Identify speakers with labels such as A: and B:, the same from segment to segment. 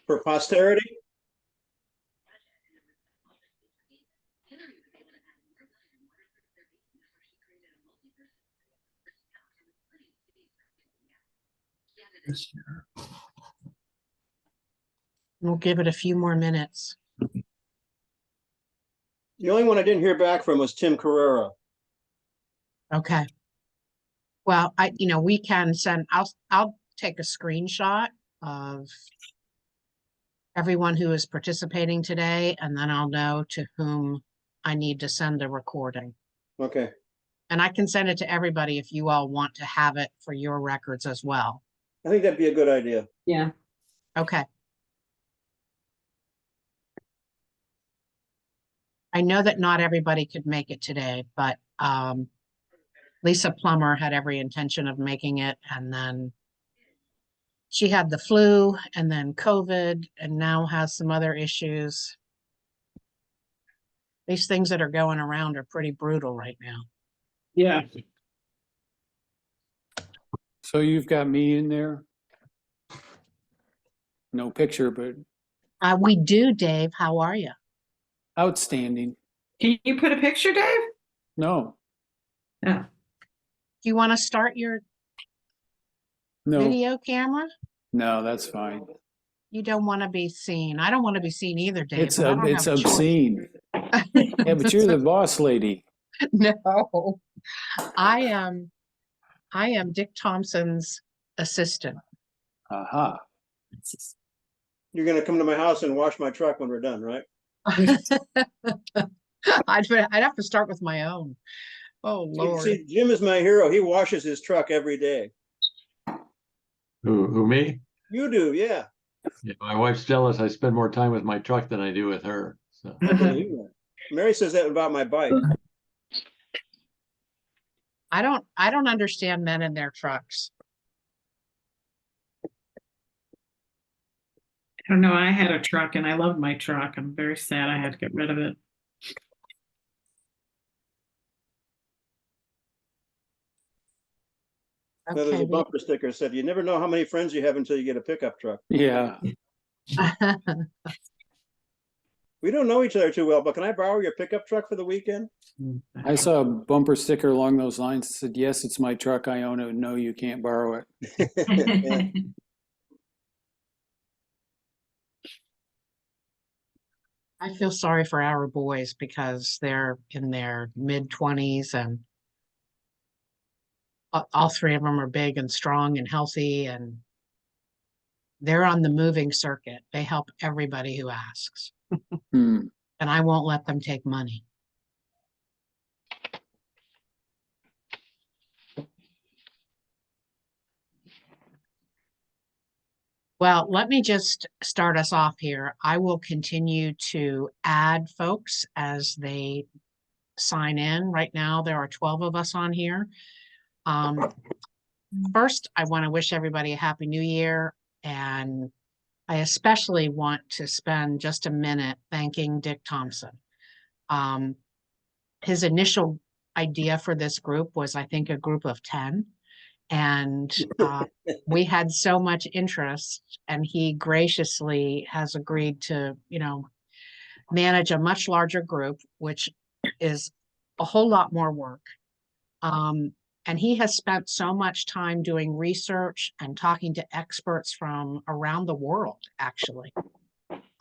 A: For posterity?
B: We'll give it a few more minutes.
A: The only one I didn't hear back from was Tim Carrera.
B: Okay. Well, we can send, I'll take a screenshot of everyone who is participating today, and then I'll know to whom I need to send the recording.
A: Okay.
B: And I can send it to everybody if you all want to have it for your records as well.
A: I think that'd be a good idea.
C: Yeah.
B: Okay. I know that not everybody could make it today, but Lisa Plummer had every intention of making it, and then she had the flu and then COVID and now has some other issues. These things that are going around are pretty brutal right now.
C: Yeah.
D: So you've got me in there? No picture, but
B: We do, Dave. How are you?
D: outstanding.
C: Can you put a picture, Dave?
D: No,
C: Yeah.
B: Do you want to start your
D: no,
B: video camera?
D: no, that's fine.
B: You don't want to be seen. I don't want to be seen either, Dave.
D: It's
B: but I don't
D: it's
B: have a choice.
D: obscene. Yeah, but you're the boss lady.
B: No, I am Dick Thompson's assistant.
D: Aha.
A: You're going to come to my house and wash my truck when we're done, right?
B: I'd have to start with my own. Oh, Lord.
A: See, Jim is my hero. He washes his truck every day.
E: Who me?
A: You do, yeah.
E: Yeah, my wife's jealous. I spend more time with my truck than I do with her. So
A: I believe that. Mary says that about my bike.
B: I don't understand men in their trucks.
C: I don't know. I had a truck and I loved my truck. I'm very sad I had to get rid of it.
A: There's
B: Okay.
A: a bumper sticker that said, "You never know how many friends you have until you get a pickup truck."
D: Yeah.
A: We don't know each other too well, but can I borrow your pickup truck for the weekend?
D: I saw a bumper sticker along those lines that said, "Yes, it's my truck. I own it. No, you can't borrow it."
A: Yeah.
B: I feel sorry for our boys because they're in their mid-20s and all three of them are big and strong and healthy, and they're on the moving circuit. They help everybody who asks,
D: Hmm.
B: and I won't let them take money. Well, let me just start us off here. I will continue to add folks as they sign in. Right now, there are 12 of us on here. First, I want to wish everybody a happy new year, and I especially want to spend just a minute thanking Dick Thompson. His initial idea for this group was, I think, a group of 10, and we had so much interest, and he graciously has agreed to, manage a much larger group, which is a whole lot more work. And he has spent so much time doing research and talking to experts from around the world, actually.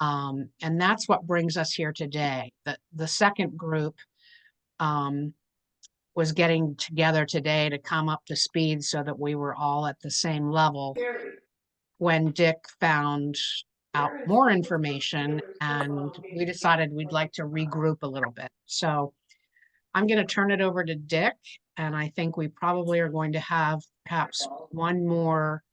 B: And that's what brings us here today. The second group was getting together today to come up to speed so that we were all at the same level when Dick found out more information, and we decided we'd like to regroup a little bit. So I'm going to turn it over to Dick, and I think we probably are going to have perhaps one more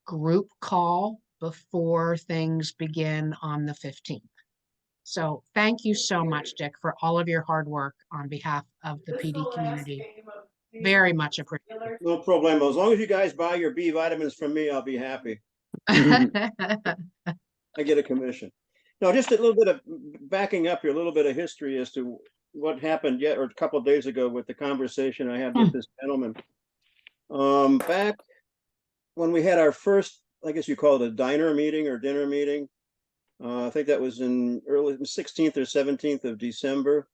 B: group call before things begin on the 15th. So thank you so much, Dick, for all of your hard work on behalf of the PD community. Very much appreciated.
A: No problem. As long as you guys buy your B vitamins from me, I'll be happy. I get a commission. No, just a little bit of backing up here, a little bit of history as to what happened a couple of days ago with the conversation I had with this gentleman. Back when we had our first I guess you call it a diner meeting or dinner meeting. I think that was in early 16th or 17th of December.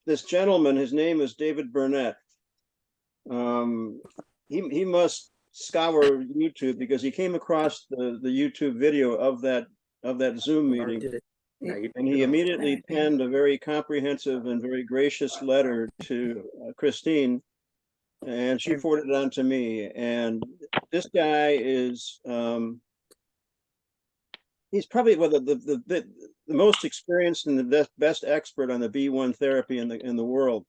A: This gentleman, his name is David Burnett. He must scour YouTube because he came across the YouTube video of that Zoom meeting, and he immediately penned a very comprehensive and very gracious letter to Christine, and she forwarded it on to me. And this guy is he's probably the most experienced and the best expert on the B1 therapy in the world.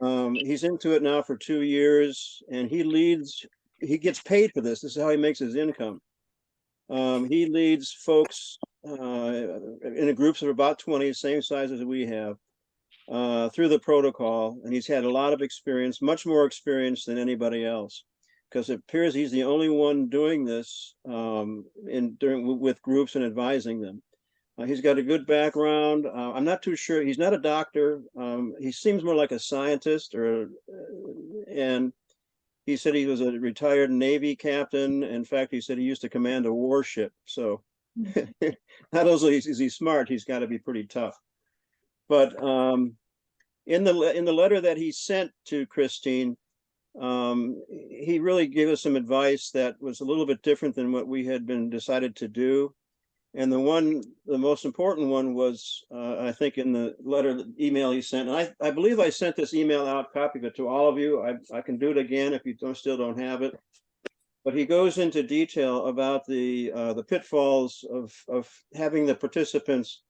A: He's into it now for 2 years, and he gets paid for this. This is how he makes his income. He leads folks in groups of about 20, same size as we have, through the protocol, and he's had a lot of experience, much more experience than anybody else, because it appears he's the only one doing this with groups and advising them. He's got a good background. I'm not too sure. He's not a doctor. He seems more like a scientist, and he said he was a retired Navy captain. In fact, he said he used to command a warship. So not only is he smart, he's got to be pretty tough. But in the letter that he sent to Christine, he really gave us some advice that was a little bit different than what we had been decided to do. And the most important one was, I think, in the email he sent. And I believe I sent this email out, copy of it to all of you. I can do it again if you still don't have it. But he goes into detail about the pitfalls of having the participants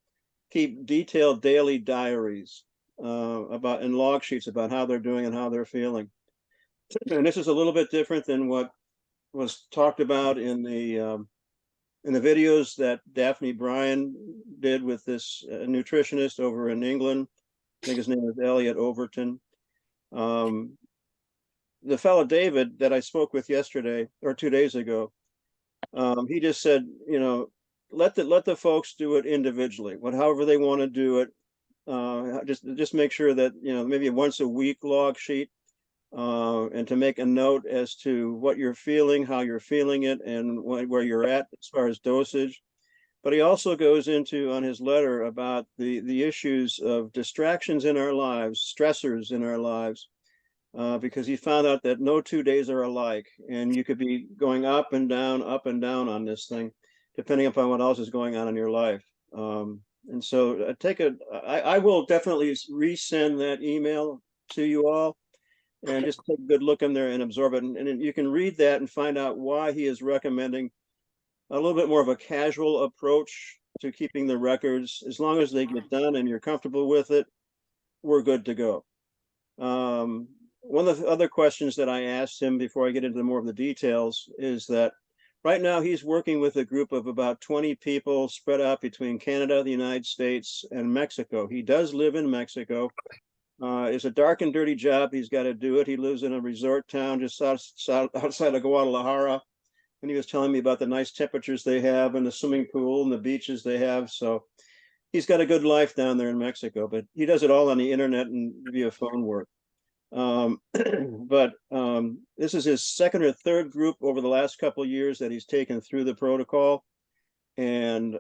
A: keep detailed daily diaries and log sheets about how they're doing and how they're feeling. And this is a little bit different than what was talked about in the videos that Daphne Bryan did with this nutritionist over in England. I think his name is Elliot Overton. The fellow David that I spoke with yesterday or 2 days ago, he just said, let the folks do it individually, however they want to do it. Just make sure that maybe once a week log sheet, and to make a note as to what you're feeling, how you're feeling it, and where you're at as far as dosage. But he also goes into on his letter about the issues of distractions in our lives, stressors in our lives, because he found out that no 2 days are alike, and you could be going up and down on this thing, depending upon what else is going on in your life. And so I will definitely resend that email to you all, and just take a good look in there and absorb it. And you can read that and find out why he is recommending a little bit more of a casual approach to keeping the records. As long as they get done and you're comfortable with it, we're good to go. One of the other questions that I asked him before I get into more of the details is that right now he's working with a group of about 20 people spread out between Canada, the United States, and Mexico. He does live in Mexico. It's a dark and dirty job. He's got to do it. He lives in a resort town just outside of Guadalajara. And he was telling me about the nice temperatures they have and the swimming pool and the beaches they have. So he's got a good life down there in Mexico, but he does it all on the internet and via phone work. But this is his second or third group over the last couple of years that he's taken through the protocol. And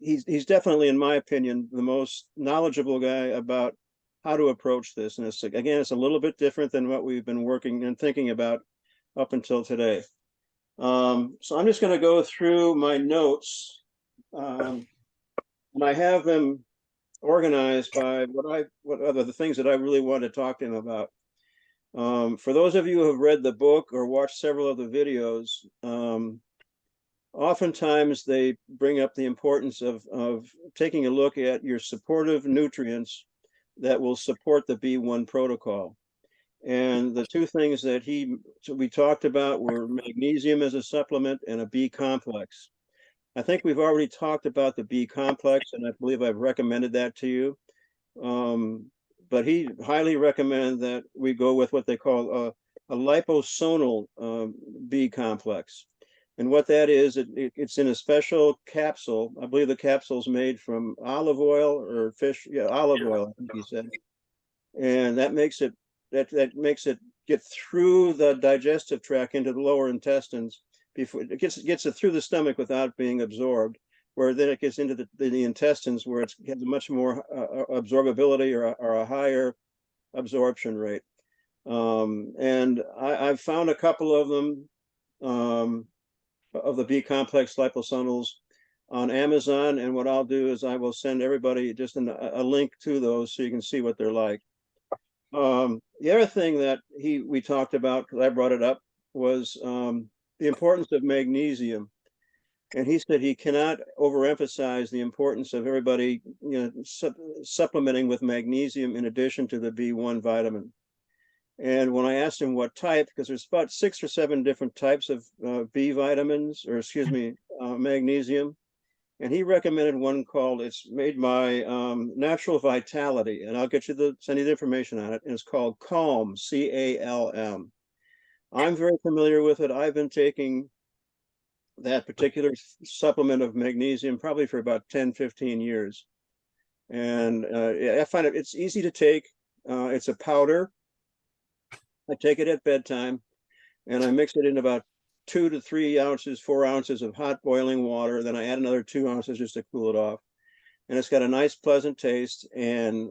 A: he's definitely, in my opinion, the most knowledgeable guy about how to approach this. And it's a little bit different than what we've been working and thinking about up until today. So I'm just going to go through my notes, and I have them organized by what are the things that I really want to talk to him about. For those of you who have read the book or watched several of the videos, oftentimes they bring up the importance of taking a look at your supportive nutrients that will support the B1 protocol. And the two things that we talked about were magnesium as a supplement and a B complex. I think we've already talked about the B complex, and I believe I've recommended that to you. But he highly recommended that we go with what they call a liposonal B complex. And what that is, it's in a special capsule. I believe the capsule's made from olive oil or fish, olive oil, I think he said. And that makes it get through the digestive tract into the lower intestines before it gets it through the stomach without being absorbed, where then it gets into the intestines where it has a much more absorbability or a higher absorption rate. And I've found a couple of them of the B complex liposomes on Amazon, and what I'll do is I will send everybody just a link to those so you can see what they're like. The other thing that we talked about, because I brought it up, was the importance of magnesium. And he said he cannot overemphasize the importance of everybody, supplementing with magnesium in addition to the B1 vitamin. And when I asked him what type, because there's about 6 or 7 different types of B vitamins, or excuse me, magnesium, and he recommended one called, it's made by Natural Vitality, and I'll send you the information on it, and it's called Calm, CALM. I'm very familiar with it. I've been taking that particular supplement of magnesium probably for about 10-15 years. And I find it's easy to take. It's a powder. I take it at bedtime, and I mix it in about 2 to 3 ounces, 4 ounces of hot boiling water. Then I add another 2 ounces just to cool it off. And it's got a nice, pleasant taste. And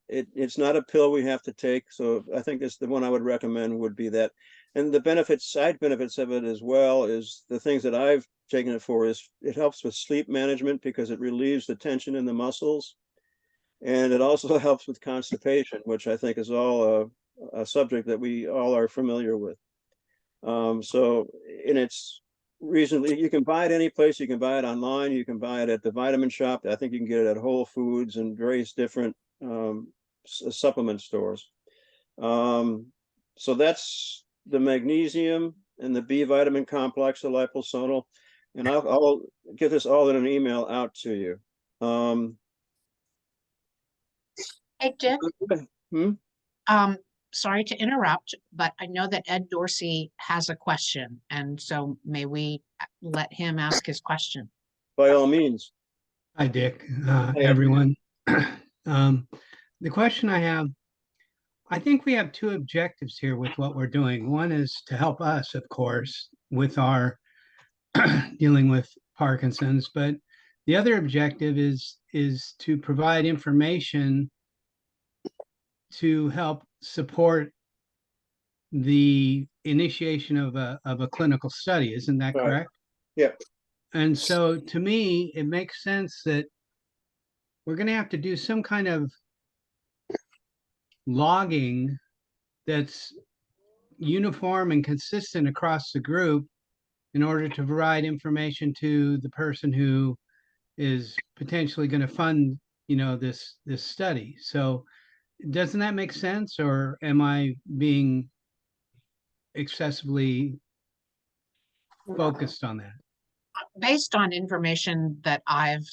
A: it's not a pill we have to take. So I think it's the one I would recommend would be that. And the side benefits of it as well is the things that I've taken it for is it helps with sleep management because it relieves the tension in the muscles. And it also helps with constipation, which I think is all a subject that we all are familiar with. So, and it's reasonably, you can buy it any place. You can buy it online. You can buy it at the vitamin shop. I think you can get it at Whole Foods and various different supplement stores. So that's the magnesium and the B vitamin complex, the liposomal, and I'll get this all in an email out to you.
B: Hey, Dick,
A: Hmm?
B: sorry to interrupt, but I know that Ed Dorsey has a question, and so may we let him ask his question?
A: By all means.
F: Hi, Dick,
A: Ed.
F: everyone. The question I have, I think we have 2 objectives here with what we're doing. One is to help us, of course, with our dealing with Parkinson's, but the other objective is to provide information to help support the initiation of a clinical study. Isn't that
A: Right.
F: correct?
A: Yep.
F: And so to me, it makes sense that we're going to have to do some kind of logging that's uniform and consistent across the group in order to provide information to the person who is potentially going to fund, this study. So doesn't that make sense, or am I being excessively focused on that?
B: Based on information that I've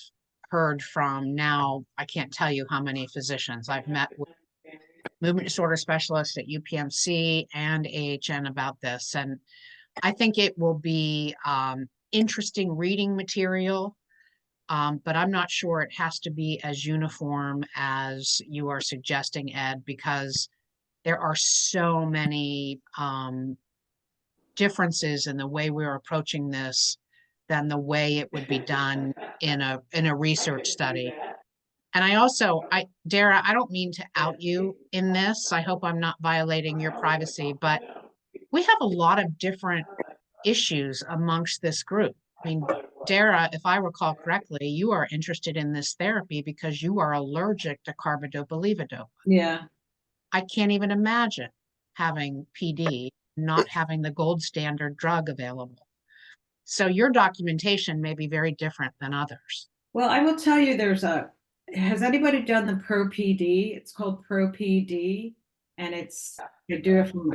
B: heard from now, I can't tell you how many physicians I've met with movement disorder specialists at UPMC and AHN about this. And I think it will be interesting reading material, but I'm not sure it has to be as uniform as you are suggesting, Ed, because there are so many differences in the way we're approaching this than the way it would be done in a research study. And Dara, I don't mean to out you in this. I hope I'm not violating your privacy, but we have a lot of different issues amongst this group. I mean, Dara, if I recall correctly, you are interested in this therapy because you are allergic to carbidopa-levodopa.
C: Yeah.
B: I can't even imagine having PD, not having the gold standard drug available. So your documentation may be very different than others.
G: Well, I will tell you, has anybody done the Pro PD? It's called Pro PD, and I do it from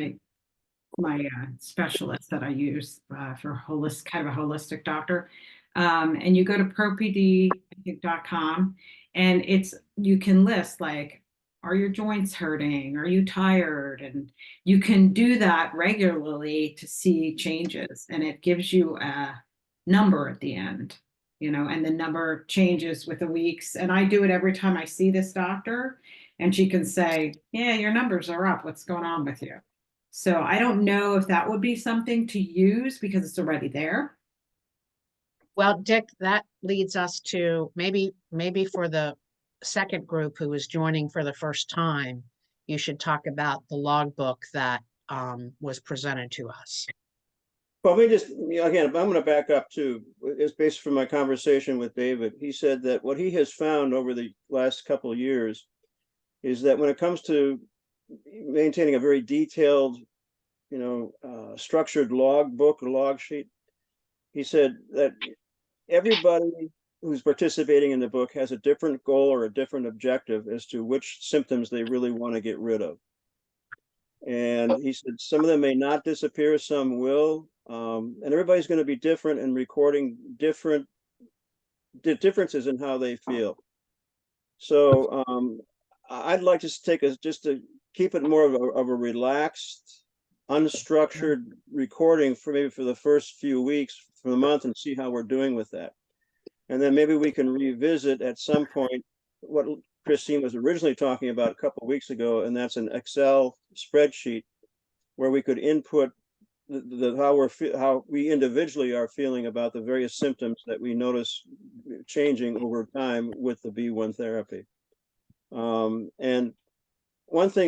G: my specialist that I use for kind of a holistic doctor. And you go to propd.com, and you can list like, are your joints hurting? Are you tired? And you can do that regularly to see changes, and it gives you a number at the end, and the number changes with the weeks. And I do it every time I see this doctor, and she can say, yeah, your numbers are up. What's going on with you? So I don't know if that would be something to use because it's already there.
B: Well, Dick, that leads us to maybe for the second group who is joining for the first time, you should talk about the logbook that was presented to us.
A: Well, let me just, again, I'm going to back up too. It's based from my conversation with David. He said that what he has found over the last couple of years is that when it comes to maintaining a very detailed, structured log book or log sheet, he said that everybody who's participating in the book has a different goal or a different objective as to which symptoms they really want to get rid of. And he said some of them may not disappear, some will. And everybody's going to be different and recording differences in how they feel. So I'd like to take just to keep it more of a relaxed, unstructured recording for maybe for the first few weeks for the month and see how we're doing with that. And then maybe we can revisit at some point what Christine was originally talking about a couple of weeks ago, and that's an Excel spreadsheet where we could input how we individually are feeling about the various symptoms that we notice changing over time with the B1 therapy. And one thing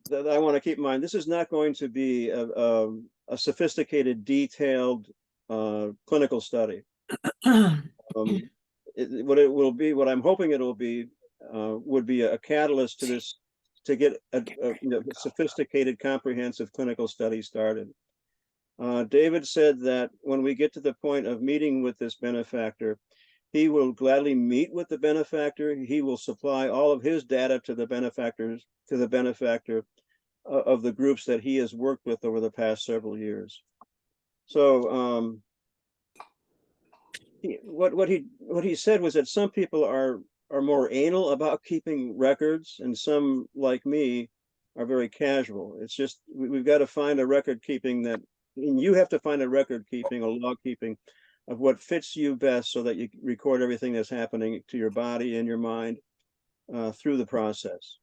A: that I want to keep in mind, this is not going to be a sophisticated, detailed clinical study. What it will be, what I'm hoping it will be, would be a catalyst to this, to get a sophisticated, comprehensive clinical study started. David said that when we get to the point of meeting with this benefactor, he will gladly meet with the benefactor. He will supply all of his data to the benefactor of the groups that he has worked with over the past several years. So what he said was that some people are more anal about keeping records, and some, like me, are very casual. It's just we've got to find a record keeping that, and you have to find a record keeping, a log keeping of what fits you best, so that you record everything that's happening to your body and your mind through the process.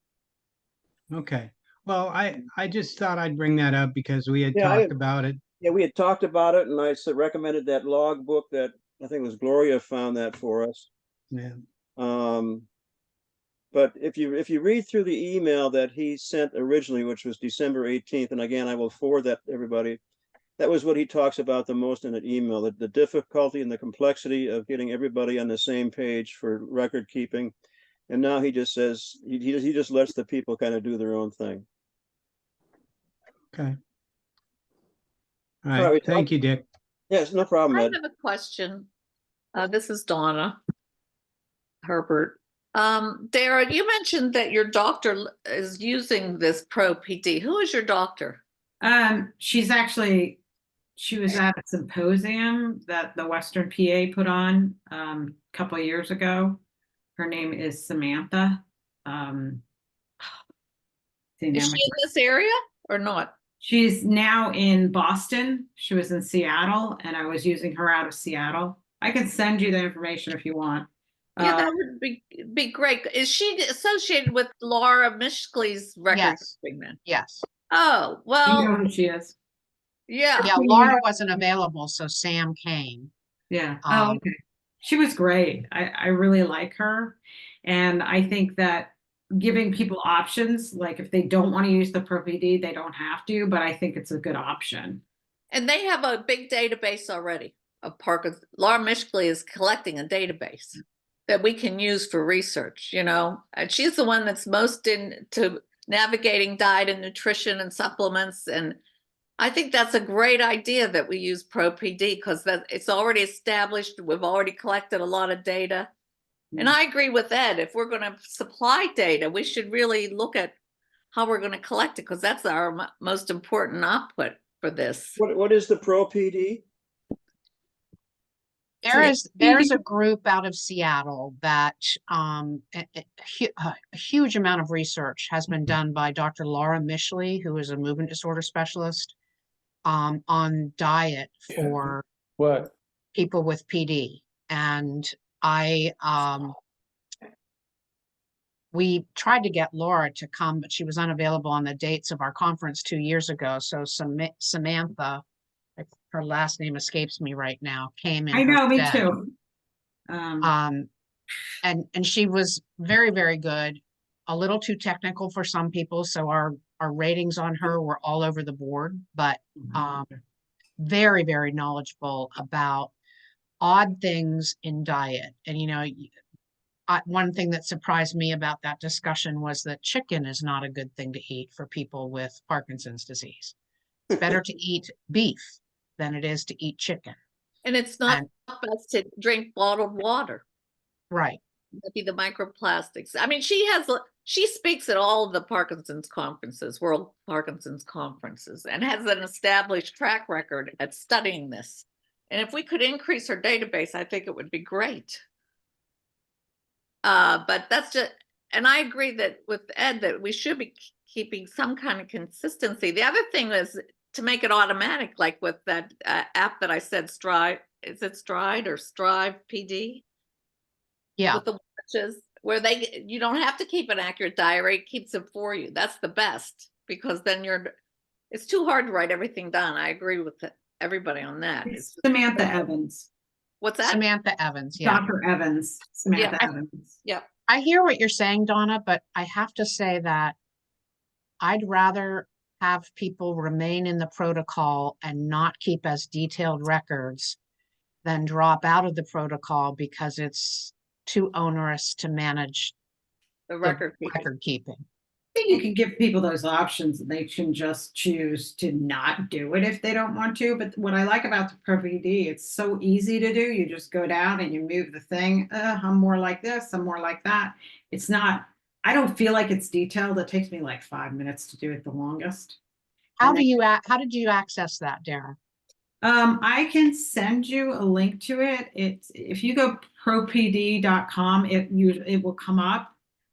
F: Okay. Well, I just thought I'd bring that up because we had
A: Yeah,
F: talked about it.
A: Yeah, we had talked about it, and I recommended that log book that I think it was Gloria found that for us.
F: Yeah.
A: But if you read through the email that he sent originally, which was December 18th, and again, I will forward that to everybody, that was what he talks about the most in that email, the difficulty and the complexity of getting everybody on the same page for record keeping. And now he just says, he just lets the people kind of do their own thing.
F: Okay. All
A: All right,
F: right. Thank you, Dick.
A: Yes, no problem,
H: I
A: Ed.
H: have a question. This is Donna Herbert. Dara, you mentioned that your doctor is using this Pro PD. Who is your doctor?
G: She was at a symposium that the Western PA put on a couple of years ago. Her name is Samantha.
H: Is she in this area or not?
G: She's now in Boston. She was in Seattle, and I was using her out of Seattle. I can send you the information if you want.
H: Yeah, that would be great. Is she associated with Laura Mishkley's record
B: Yes.
H: treatment?
B: Yes.
H: Oh,
G: You
H: well,
G: know who she is.
H: yeah.
B: Yeah, Laura wasn't available, so Sam came.
G: Yeah. Oh, okay. She was great. I really like her. And I think that giving people options, like if they don't want to use the Pro PD, they don't have to, but I think it's a good option.
H: And they have a big database already of Parkinson. Laura Mishkley is collecting a database that we can use for research, and she's the one that's most into navigating diet and nutrition and supplements. And I think that's a great idea that we use Pro PD because it's already established. We've already collected a lot of data. And I agree with Ed. If we're going to supply data, we should really look at how we're going to collect it because that's our most important output for this.
A: What is the Pro PD?
B: There's a group out of Seattle that a huge amount of research has been done by Dr. Laura Mishley, who is a movement disorder specialist, on diet for
D: What?
B: people with PD. And we tried to get Laura to come, but she was unavailable on the dates of our conference 2 years ago. So Samantha, her last name escapes me right now, came in
G: I
B: her
G: know, me
B: stead.
G: too.
B: And she was very, very good, a little too technical for some people. So our ratings on her were all over the board, but very, very knowledgeable about odd things in diet. And, you know, one thing that surprised me about that discussion was that chicken is not a good thing to eat for people with Parkinson's disease. It's better to eat beef than it is to eat chicken.
H: And it's not
B: And-
H: best to drink bottled water.
B: Right.
H: That'd be the microplastics. I mean, she speaks at all of the Parkinson's conferences, World Parkinson's conferences, and has an established track record at studying this. And if we could increase her database, I think it would be great. But that's just, and I agree that with Ed that we should be keeping some kind of consistency. The other thing is to make it automatic, like with that app that I said, Stride. Is it Stride or Strive PD?
B: Yeah.
H: With the watches, where you don't have to keep an accurate diary, it keeps it for you. That's the best, because then it's too hard to write everything down. I agree with everybody on that.
G: It's Samantha Evans,
H: What's that?
B: Samantha Evans. Yeah.
G: Dr. Evans, Samantha
H: Yeah.
G: Evans.
H: Yeah.
B: I hear what you're saying, Donna, but I have to say that I'd rather have people remain in the protocol and not keep as detailed records than drop out of the protocol because it's too onerous to manage
H: The
B: the
H: record keeping.
B: record keeping.
G: I think you can give people those options and they can just choose to not do it if they don't want to. But what I like about the ProPD, it's so easy to do. You just go down and you move the thing. I'm more like this, I'm more like that. It's not, I don't feel like it's detailed. It takes me like 5 minutes to do it the longest.
B: How
G: And then-
B: how did you access that, Darren?
G: I can send you a link to it. It's if you go propd.com, it will come up.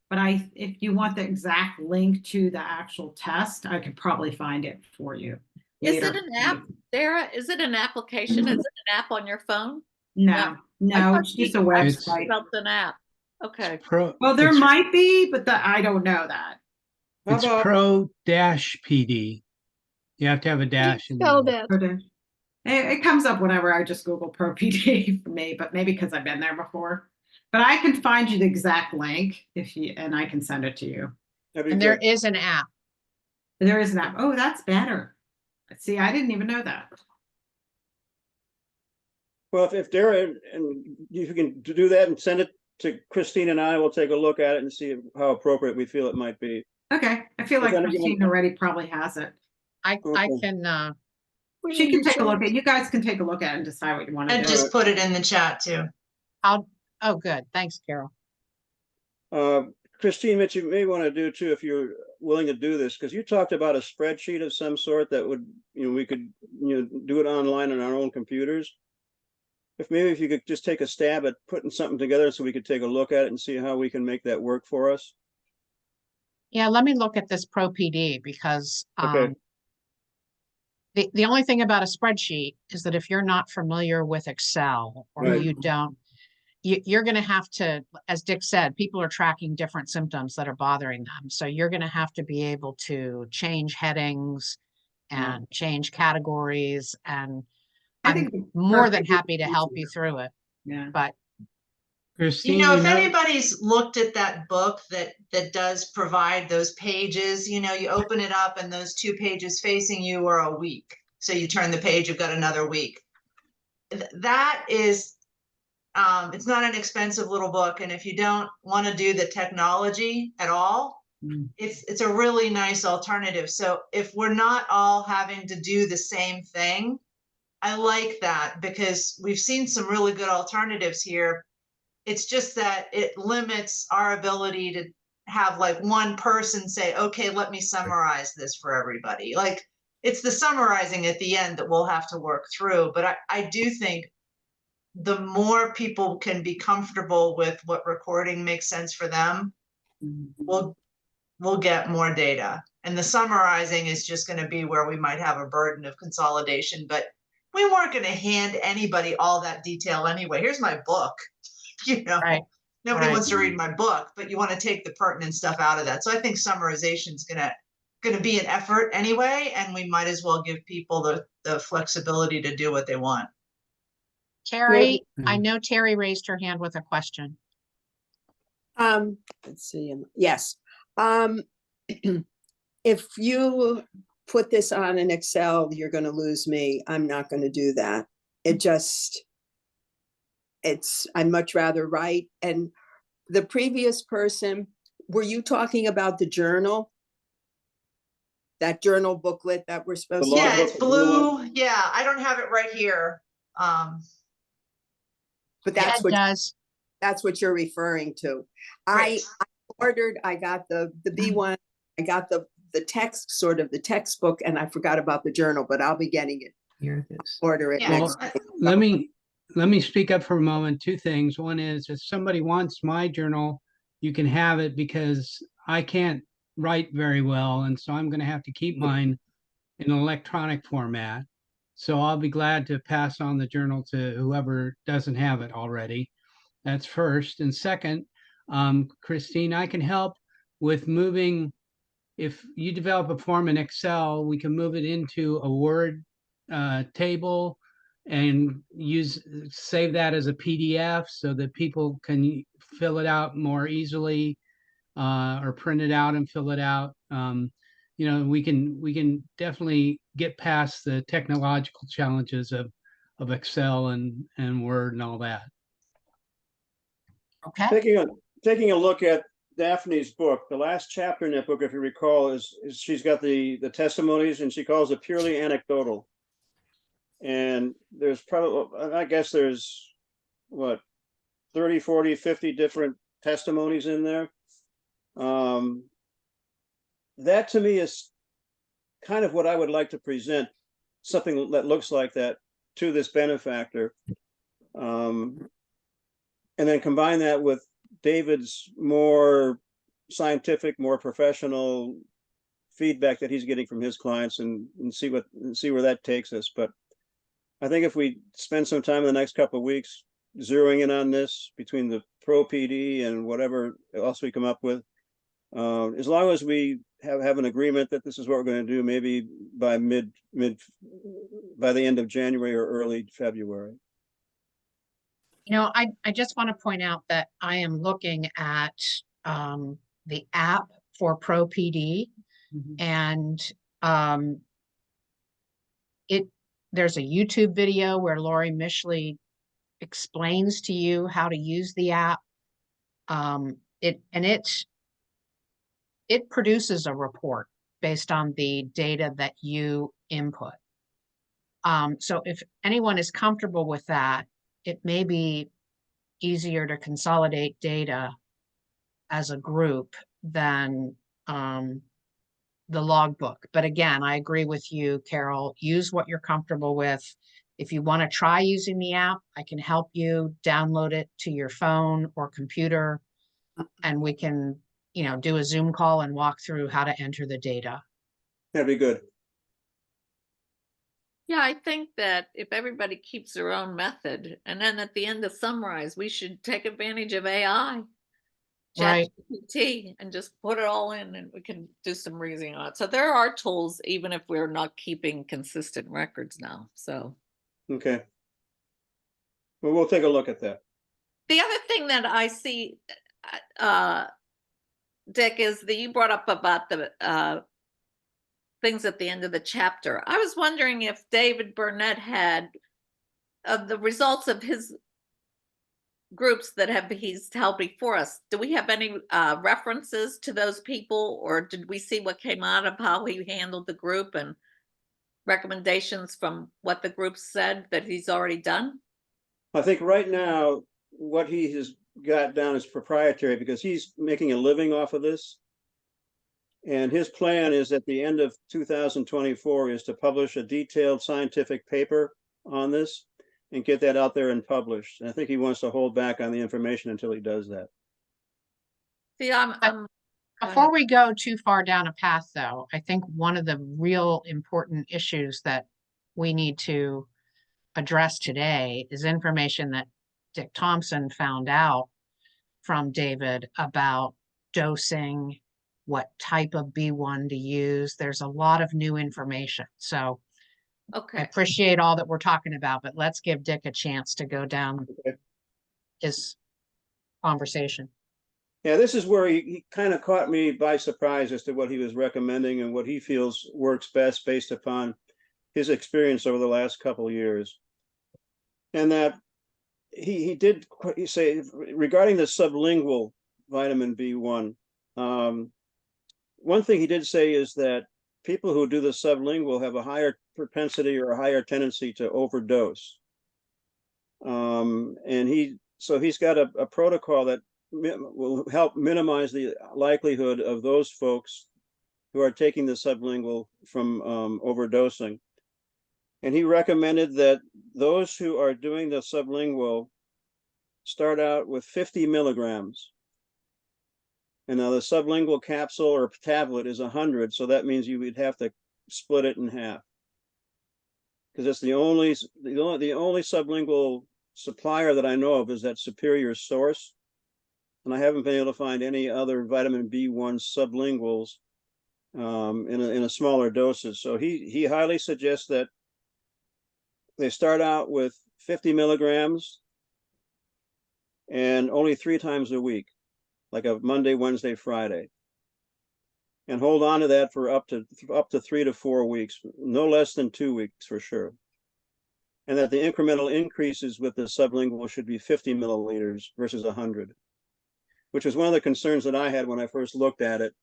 G: But if you want the exact link to the actual test, I could probably find it for you.
H: Is it
G: later.
H: an app, Sarah? Is it an application? Is it an app on your phone?
G: No, no,
H: thought
G: it's just a
H: you
G: website.
H: developed an app. Okay.
G: Well, there
F: it's-
G: might be, but I don't know that.
A: How
F: It's
A: about-
F: pro-PD. You have to have a dash in the
H: Spell
F: middle.
H: that.
G: Okay. It comes up whenever I just Google ProPD for me, but maybe because I've been there before. But I can find you the exact link and I can send it to you.
A: That'd be
B: And there
A: good.
B: is an app.
G: There is an app. Oh, that's better. See, I didn't even know that.
A: Well, if Darren, and you can do that and send it to Christine and I, will take a look at it and see how appropriate we feel it might be.
G: Okay, I feel
A: But
G: like
A: then again-
G: Christine already probably has it.
B: I
A: Okay.
B: can
G: She can take a look at. You guys can take a look at it and decide what you want to
I: And
G: do.
I: just put it in the chat too.
B: oh good. Thanks, Carol.
A: Christine, Mitch, you may want to do too, if you're willing to do this, because you talked about a spreadsheet of some sort that would, we could, do it online on our own computers. If you could just take a stab at putting something together so we could take a look at it and see how we can make that work for us.
B: Yeah, let me look at this ProPD because
A: Okay.
B: The only thing about a spreadsheet is that if you're not familiar with Excel or
A: Right.
B: you don't, you're going to have to, as Dick said, people are tracking different symptoms that are bothering them. So you're going to have to be able to change headings and change categories. And
G: I
B: I'm
G: think the
B: more than
G: ProPD
B: happy to
G: is
B: help you
G: easier.
B: through it.
G: Yeah.
B: But
F: Christine,
I: You know, if anybody's looked at that book that does provide those pages, you open it up and those 2 pages facing you are a week. So you turn the page, you've got another week. That is, it's not an expensive little book. And if you don't want to do the technology at all, it's a really nice alternative. So if we're not all having to do the same thing, I like that because we've seen some really good alternatives here. It's just that it limits our ability to have like one person say, okay, let me summarize this for everybody. Like it's the summarizing at the end that we'll have to work through. But I do think the more people can be comfortable with what recording makes sense for them, we'll get more data. And the summarizing is just going to be where we might have a burden of consolidation, but we weren't going to hand anybody all that detail anyway. Here's my book,
B: right.
I: Nobody
B: Right.
I: wants to read my book, but you want to take the pertinent stuff out of that. So I think summarization is gonna be an effort anyway, and we might as well give people the flexibility to do what they want.
B: Terry, I
F: Mm.
B: know Terry raised her hand with a question.
J: Let's see, yes. If you put this on an Excel, you're gonna lose me. I'm not gonna do that. I'd much rather write. And the previous person, were you talking about the journal? That journal booklet that we're supposed to?
A: log
I: Yeah,
A: book,
I: it's
A: the blue
I: blue. Yeah, I don't have it right here.
J: But
B: Ed does.
J: that's what you're referring to.
I: Right.
J: I got the B1, I got the text, sort of the textbook, and I forgot about the journal, but I'll be getting it.
F: Here it is.
J: Order it
I: Yeah,
J: next.
F: Well, let me speak up for a moment. Two things. One is if somebody wants my journal, you can have it because I can't write very well. And so I'm going to have to keep mine in electronic format. So I'll be glad to pass on the journal to whoever doesn't have it already. That's first. And second, Christine, I can help with moving. If you develop a form in Excel, we can move it into a Word table and save that as a PDF so that people can fill it out more easily, or print it out and fill it out. You know, we can definitely get past the technological challenges of Excel and Word and all that.
B: Okay.
A: taking a look at Daphne's book, the last chapter in that book, if you recall, is she's got the testimonies, and she calls it purely anecdotal. And there's probably, I guess there's what, 30, 40, 50 different testimonies in there. That to me is kind of what I would like to present, something that looks like that to this benefactor. And then combine that with David's more scientific, more professional feedback that he's getting from his clients, and see where that takes us. But I think if we spend some time in the next couple of weeks zeroing in on this between the Pro PD and whatever else we come up with, as long as we have an agreement that this is what we're going to do, maybe by by the end of January or early February.
B: You know, I just want to point out that I am looking at the app for Pro PD, and there's a YouTube video where Lori Mishley explains to you how to use the app. It produces a report based on the data that you input. So if anyone is comfortable with that, it may be easier to consolidate data as a group than the logbook. But again, I agree with you, Carol. Use what you're comfortable with. If you want to try using the app, I can help you download it to your phone or computer, and we can, you know, do a Zoom call and walk through how to enter the data.
A: That'd be good.
H: Yeah, I think that if everybody keeps their own method, and then at the end of summarize, we should take advantage of AI,
B: Right.
H: ChatGPT, and just put it all in, and we can do some reasoning on it. So there are tools, even if we're not keeping consistent records now. So
A: Okay. Well, we'll take a look at that.
H: the other thing that I see, Dick, is that you brought up about the things at the end of the chapter. I was wondering if David Burnett had the results of his groups that he's held before us. Do we have any references to those people, or did we see what came out of how he handled the group and recommendations from what the group said that he's already done?
A: I think right now what he has got down is proprietary, because he's making a living off of this. And his plan is at the end of 2024 is to publish a detailed scientific paper on this and get that out there and published. And I think he wants to hold back on the information until he does that.
H: See,
B: Before we go too far down a path, though, I think one of the real important issues that we need to address today is information that Dick Thompson found out from David about dosing, what type of B1 to use. There's a lot of new information. So I
H: Okay.
B: appreciate all that we're talking about, but let's give Dick a chance to go down
A: Okay.
B: his conversation.
A: Yeah, this is where he kind of caught me by surprise as to what he was recommending and what he feels works best based upon his experience over the last couple of years. And that he did say regarding the sublingual vitamin B1, one thing he did say is that people who do the sublingual have a higher propensity or a higher tendency to overdose. And he's got a protocol that will help minimize the likelihood of those folks who are taking the sublingual from overdosing. And he recommended that those who are doing the sublingual start out with 50 milligrams. And now the sublingual capsule or tablet is 100, so that means you would have to split it in half. Because it's the only sublingual supplier that I know of is that Superior Source. And I haven't been able to find any other vitamin B1 sublinguals in a smaller doses. So he highly suggests that they start out with 50 milligrams and only 3 times a week, like a Monday, Wednesday, Friday, and hold on to that for up to 3 to 4 weeks, no less than 2 weeks for sure. And that the incremental increases with the sublingual should be 50 milliliters versus 100, which was one of the concerns that I had when I first looked at it.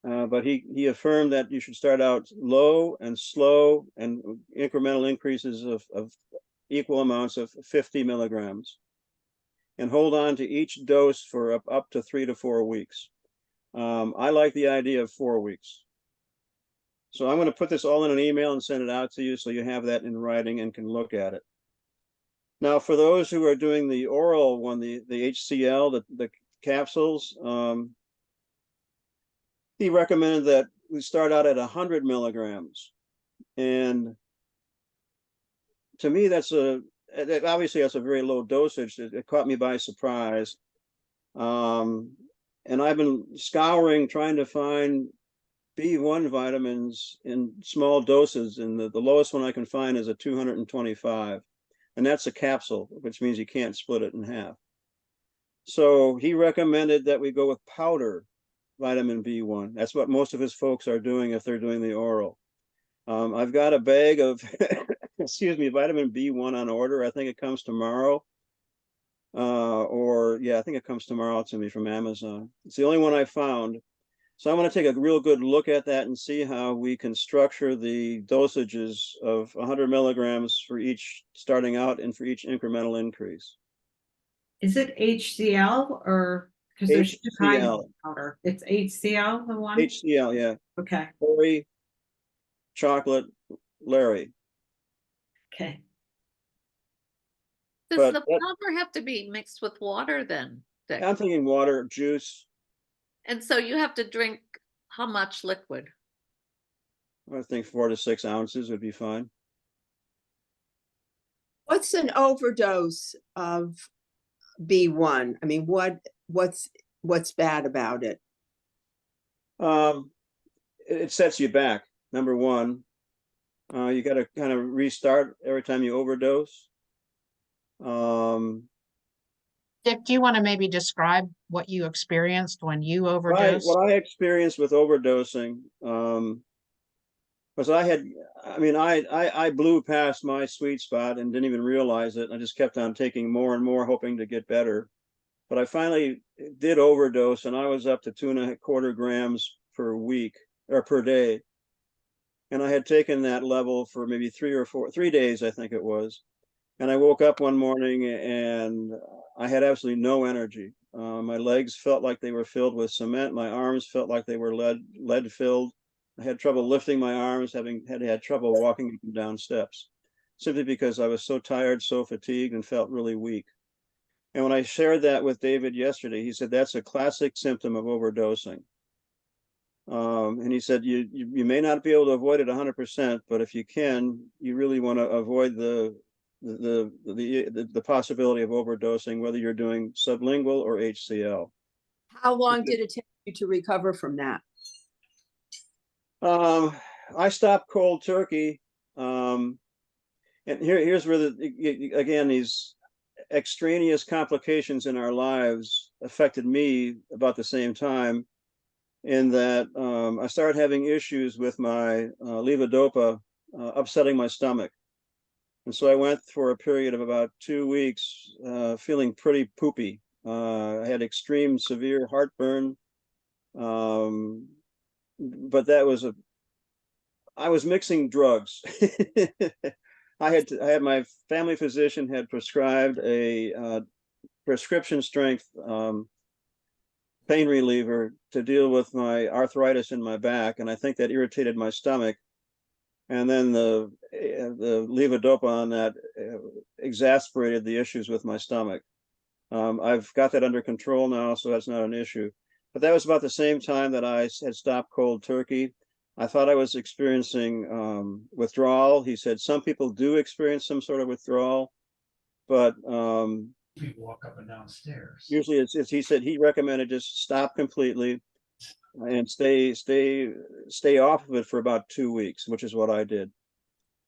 A: But he affirmed that you should start out low and slow and incremental increases of equal amounts of 50 milligrams and hold on to each dose for up to 3 to 4 weeks. I like the idea of 4 weeks. So I'm going to put this all in an email and send it out to you so you have that in writing and can look at it. Now, for those who are doing the oral one, the HCl, the capsules, he recommended that we start out at 100 milligrams. And to me, obviously that's a very low dosage. It caught me by surprise. And I've been scouring, trying to find B1 vitamins in small doses. And the lowest one I can find is a 225. And that's a capsule, which means you can't split it in half. So he recommended that we go with powder vitamin B1. That's what most of his folks are doing if they're doing the oral. I've got a bag of, excuse me, vitamin B1 on order. I think it comes tomorrow. I think it comes tomorrow to me from Amazon. It's the only one I found. So I'm going to take a real good look at that and see how we can structure the dosages of 100 milligrams for each starting out and for each incremental increase.
G: Is it HCl or because there's two kinds of
A: HCl.
G: powder? It's HCl, the one?
A: HCl, yeah.
G: Okay.
A: Larry, chocolate, Larry.
G: Okay.
H: Does
A: But
H: the powder have to be mixed with water then, Dick?
A: I'm thinking water, juice.
H: And so you have to drink how much liquid?
A: I think 4 to 6 ounces would be fine.
J: What's an overdose of B1? I mean, what's bad about it?
A: It sets you back. Number one, you got to kind of restart every time you overdose.
B: Dick, do you want to maybe describe what you experienced when you overdosed?
A: What I experienced with overdosing was I blew past my sweet spot and didn't even realize it. I just kept on taking more and more, hoping to get better. But I finally did overdose, and I was up to 2.25 grams per week or per day. And I had taken that level for maybe 3 days, I think it was. And I woke up one morning and I had absolutely no energy. My legs felt like they were filled with cement. My arms felt like they were lead filled. I had trouble lifting my arms, having had trouble walking up and down steps, simply because I was so tired, so fatigued, and felt really weak. And when I shared that with David yesterday, he said that's a classic symptom of overdosing. And he said you may not be able to avoid it 100%, but if you can, you really want to avoid the the possibility of overdosing, whether you're doing sublingual or HCl.
J: How long did it take you to recover from that?
A: I stopped cold turkey. And here's where again, these extraneous complications in our lives affected me about the same time, in that I started having issues with my levodopa upsetting my stomach. And so I went for a period of about 2 weeks feeling pretty poopy. I had extreme severe heartburn. But I was mixing drugs. I had my family physician had prescribed a prescription strength pain reliever to deal with my arthritis in my back, and I think that irritated my stomach. And then the levodopa on that exasperated the issues with my stomach. I've got that under control now, so that's not an issue. But that was about the same time that I had stopped cold turkey. I thought I was experiencing withdrawal. He said some people do experience some sort of withdrawal, but
K: People walk up and down stairs.
A: usually it's he said he recommended just stop completely and stay off of it for about 2 weeks, which is what I did,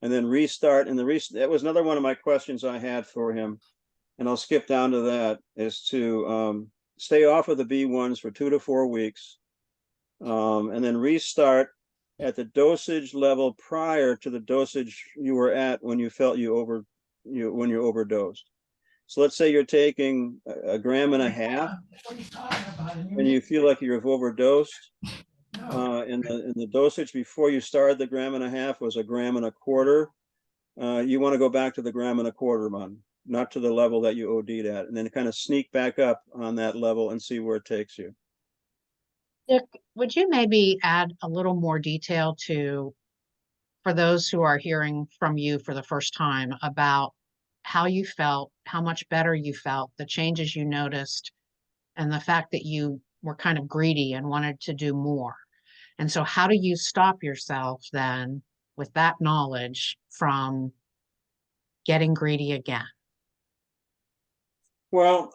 A: and then restart. And that was another one of my questions I had for him, and I'll skip down to that, is to stay off of the B1s for 2 to 4 weeks, and then restart at the dosage level prior to the dosage you were at when you felt when you overdosed. So let's say you're taking a gram and a half, and you feel like you've overdosed. And the dosage before you started the gram and a half was a gram and a quarter. You want to go back to the gram and a quarter one, not to the level that you OD'd at, and then kind of sneak back up on that level and see where it takes you.
B: Dick, would you maybe add a little more detail for those who are hearing from you for the first time, about how you felt, how much better you felt, the changes you noticed, and the fact that you were kind of greedy and wanted to do more? And so how do you stop yourself then, with that knowledge, from getting greedy again?
A: Well,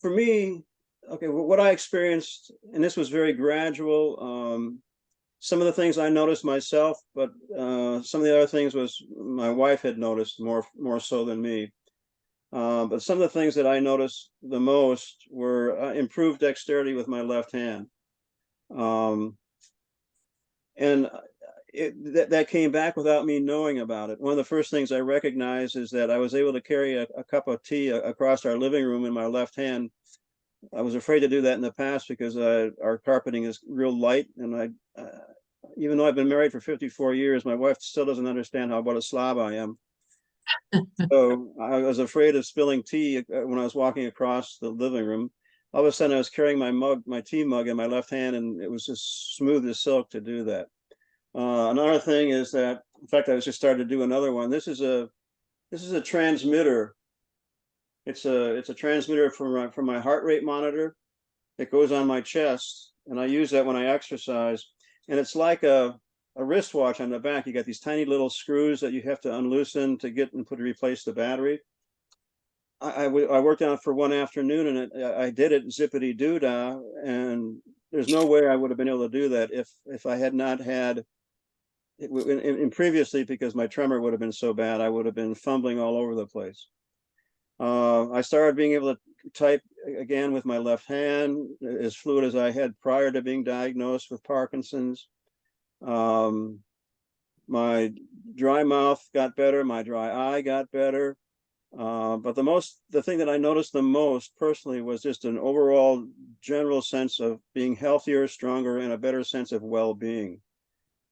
A: for me, okay, what I experienced, and this was very gradual. Some of the things I noticed myself, but some of the other things was my wife had noticed more so than me. But some of the things that I noticed the most were improved dexterity with my left hand. And that came back without me knowing about it. One of the first things I recognized is that I was able to carry a cup of tea across our living room in my left hand. I was afraid to do that in the past because our carpeting is real light, and even though I've been married for 54 years, my wife still doesn't understand what a slob I am. So I was afraid of spilling tea when I was walking across the living room. All of a sudden, I was carrying my tea mug in my left hand, and it was just smooth as silk to do that. Another thing is that, in fact, I was just starting to do another one. This is a transmitter. It's a transmitter from my heart rate monitor. It goes on my chest, and I use that when I exercise. And it's like a wristwatch on the back. You got these tiny little screws that you have to unloosen to get and replace the battery. I worked on it for one afternoon, and I did it zippity doo dah. And there's no way I would have been able to do that if I had not had it previously, because my tremor would have been so bad. I would have been fumbling all over the place. I started being able to type again with my left hand, as fluid as I had prior to being diagnosed with Parkinson's. My dry mouth got better, my dry eye got better. But the thing that I noticed the most personally was just an overall general sense of being healthier, stronger, and a better sense of well-being.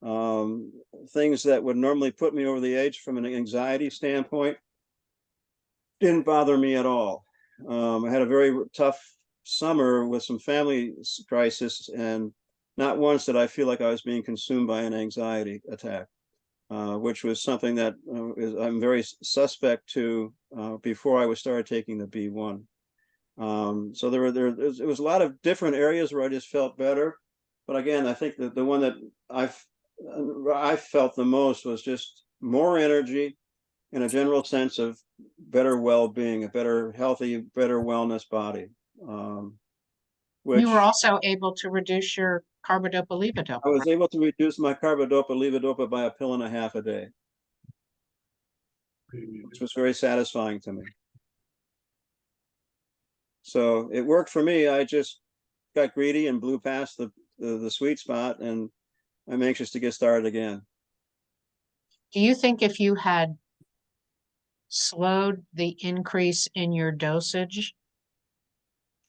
A: Things that would normally put me over the edge from an anxiety standpoint didn't bother me at all. I had a very tough summer with some family crisis, and not once did I feel like I was being consumed by an anxiety attack, which was something that I'm very suspect to before I started taking the B1. So it was a lot of different areas where I just felt better. But again, I think that the one that I felt the most was just more energy, and a general sense of better well-being, a better healthy, better wellness body. Which
B: You were also able to reduce your carbidopa
A: I
B: levodopa.
A: was able to reduce my carbidopa levodopa by 1.5 pills a day, which was very satisfying to me. So it worked for me. I just got greedy and blew past the sweet spot, and I'm anxious to get started again.
B: Do you think if you had slowed the increase in your dosage,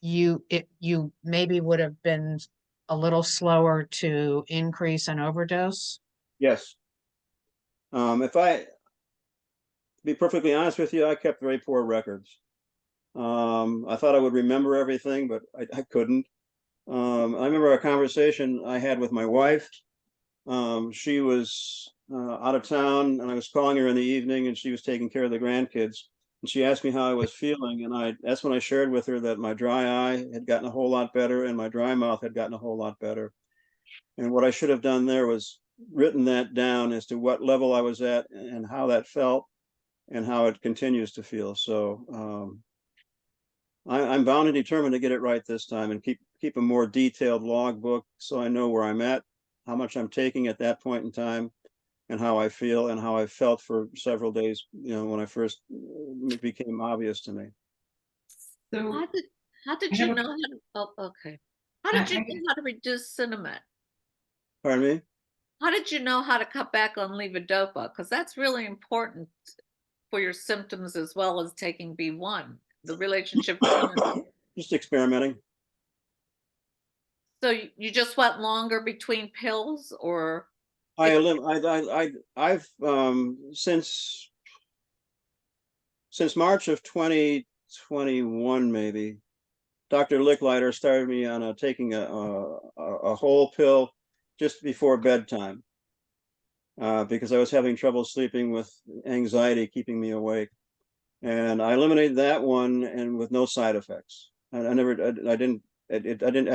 B: you maybe would have been a little slower to increase an overdose?
A: Yes. If I be perfectly honest with you, I kept very poor records. I thought I would remember everything, but I couldn't. I remember a conversation I had with my wife. She was out of town, and I was calling her in the evening, and she was taking care of the grandkids. And she asked me how I was feeling, and that's when I shared with her that my dry eye had gotten a whole lot better, and my dry mouth had gotten a whole lot better. And what I should have done there was written that down as to what level I was at and how that felt and how it continues to feel. So I'm bound and determined to get it right this time and keep a more detailed log book so I know where I'm at, how much I'm taking at that point in time, and how I feel and how I felt for several days, when I first it became obvious to me.
G: So
H: How did
G: I
H: you
G: have a-
H: know how to, oh, okay. How did you know how to reduce cinnamon?
A: Pardon me?
H: How did you know how to cut back on levodopa? Because that's really important for your symptoms as well as taking B1, the relationship between them.
A: Just experimenting.
H: So you just went longer between pills, or
A: I've since March of 2021, maybe, Dr. Licklider started me on taking a whole pill just before bedtime because I was having trouble sleeping with anxiety keeping me awake. And I eliminated that one, and with no side effects. I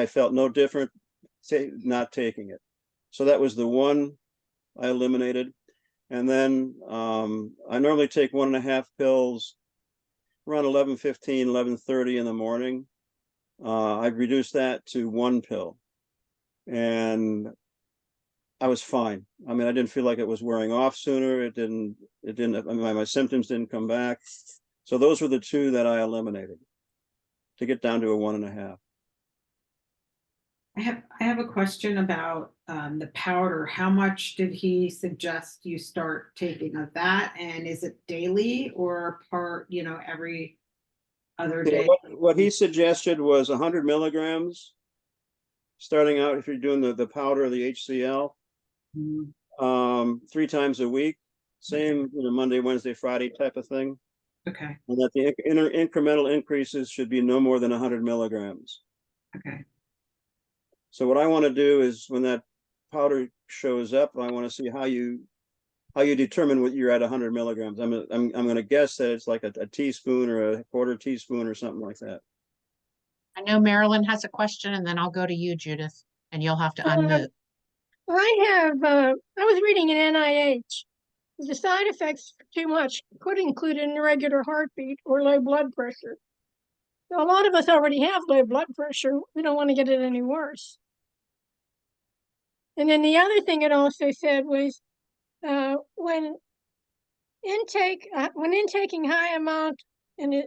A: felt no different not taking it. So that was the one I eliminated. And then I normally take 1.5 pills around 11:15, 11:30 in the morning. I reduced that to 1 pill, and I was fine. I mean, I didn't feel like it was wearing off sooner. It didn't, I mean, my symptoms didn't come back. So those were the 2 that I eliminated to get down to a 1.5.
G: I have a question about the powder. How much did he suggest you start taking of that? And is it daily or every other day?
A: What he suggested was 100 milligrams starting out if you're doing the powder or the HCl, 3 times a week, same Monday, Wednesday, Friday type of thing.
G: Okay.
A: And that the incremental increases should be no more than 100 milligrams.
G: Okay.
A: So what I want to do is when that powder shows up, I want to see how you determine what you're at 100 milligrams. I'm going to guess that it's like a teaspoon or a quarter teaspoon or something like that.
B: I know Marilyn has a question, and then I'll go to you, Judith, and you'll have to unmute.
L: I was reading in NIH. The side effects for too much could include an irregular heartbeat or low blood pressure. So a lot of us already have low blood pressure. We don't want to get it any worse. And then the other thing it also said was when intaking high amount when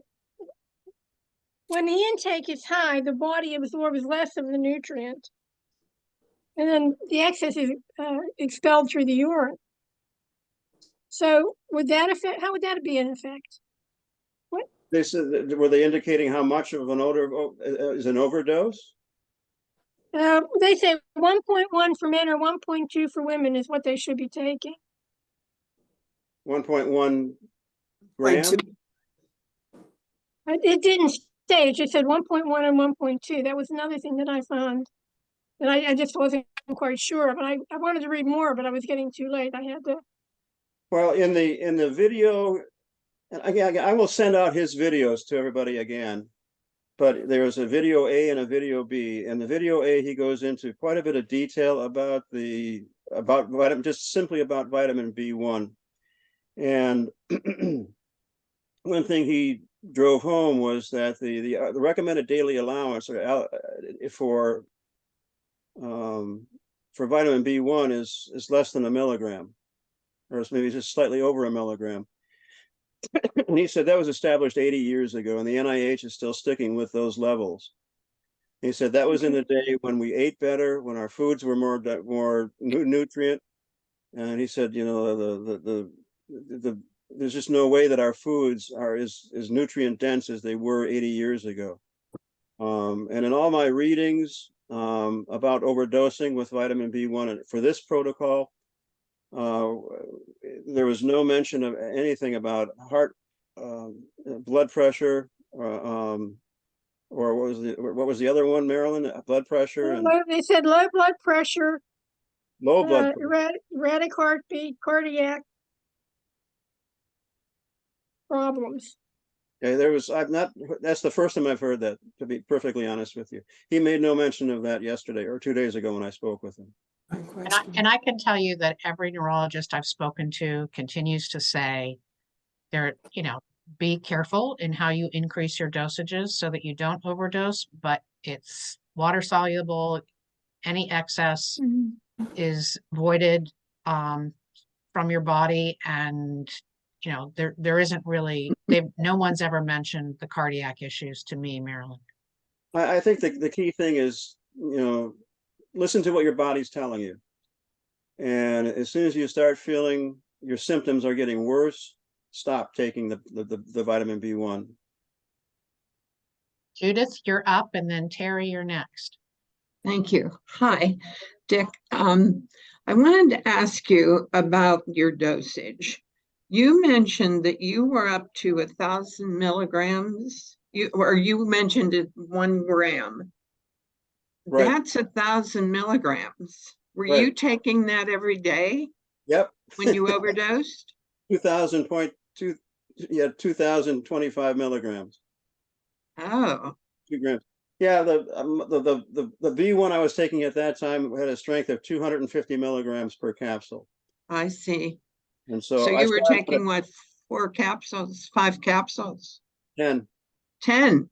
L: the intake is high, the body absorbs less of the nutrient, and then the excess is expelled through the urine. So would that affect? How would that be an effect? What?
A: They said, were they indicating how much of an is an overdose?
L: They say 1.1 for men or 1.2 for women is what they should be taking.
A: 1.1 gram?
L: It didn't say, it just said 1.1 and 1.2. That was another thing that I found that I just wasn't quite sure of. And I wanted to read more, but I was getting too late. I had to.
A: Well, in the video, and again, I will send out his videos to everybody again, but there's a video A and a video B. In the video A, he goes into quite a bit of detail about vitamin, just simply about vitamin B1. And one thing he drove home was that the recommended daily allowance for vitamin B1 is less than a milligram, or it's maybe just slightly over a milligram. And he said that was established 80 years ago, and the NIH is still sticking with those levels. He said that was in the day when we ate better, when our foods were more nutrient. And he said, you know, there's just no way that our foods are as nutrient dense as they were 80 years ago. And in all my readings about overdosing with vitamin B1 for this protocol, there was no mention of anything about heart, blood pressure, or what was the other one, Marilyn? Blood pressure and
L: They said low blood pressure,
A: low blood pressure.
L: erratic heartbeat, cardiac problems.
A: Okay, that's the first time I've heard that, to be perfectly honest with you. He made no mention of that yesterday or 2 days ago when I spoke with him.
B: And I can tell you that every neurologist I've spoken to continues to say be careful in how you increase your dosages so that you don't overdose, but it's water soluble. Any excess is voided from your body, and there isn't really, no one's ever mentioned the cardiac issues to me, Marilyn.
A: I think the key thing is, listen to what your body's telling you. And as soon as you start feeling your symptoms are getting worse, stop taking the vitamin B1.
B: Judith, you're up, and then Terry, you're next.
M: Thank you. Hi, Dick. I wanted to ask you about your dosage. You mentioned that you were up to 1,000 milligrams, you mentioned it 1 gram.
A: Right.
M: That's 1,000 milligrams. Were
A: Right.
M: you taking that every day?
A: Yep.
M: When you overdosed?
A: 2,025 milligrams.
M: Oh.
A: 2 grams. Yeah, the B1 I was taking at that time had a strength of 250 milligrams per capsule.
M: I see.
A: And so
M: you were taking what, 4 capsules, 5 capsules?
A: 10.
M: 10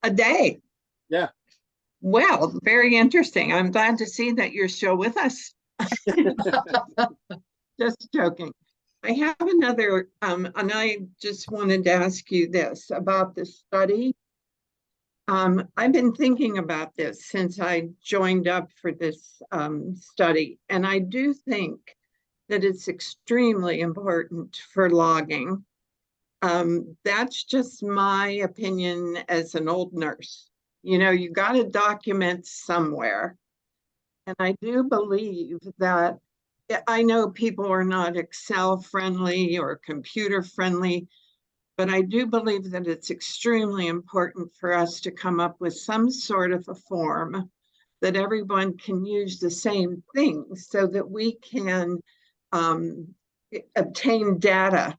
M: a day.
A: Yeah.
M: Well, very interesting. I'm glad to see that you're still with us. Just joking. I have another, and I just wanted to ask you this about the study. I've been thinking about this since I joined up for this study, and I do think that it's extremely important for logging. That's just my opinion as an old nurse. You got to document somewhere. And I do believe that, I know people are not Excel friendly or computer friendly, but I do believe that it's extremely important for us to come up with some sort of a form that everyone can use the same thing so that we can obtain data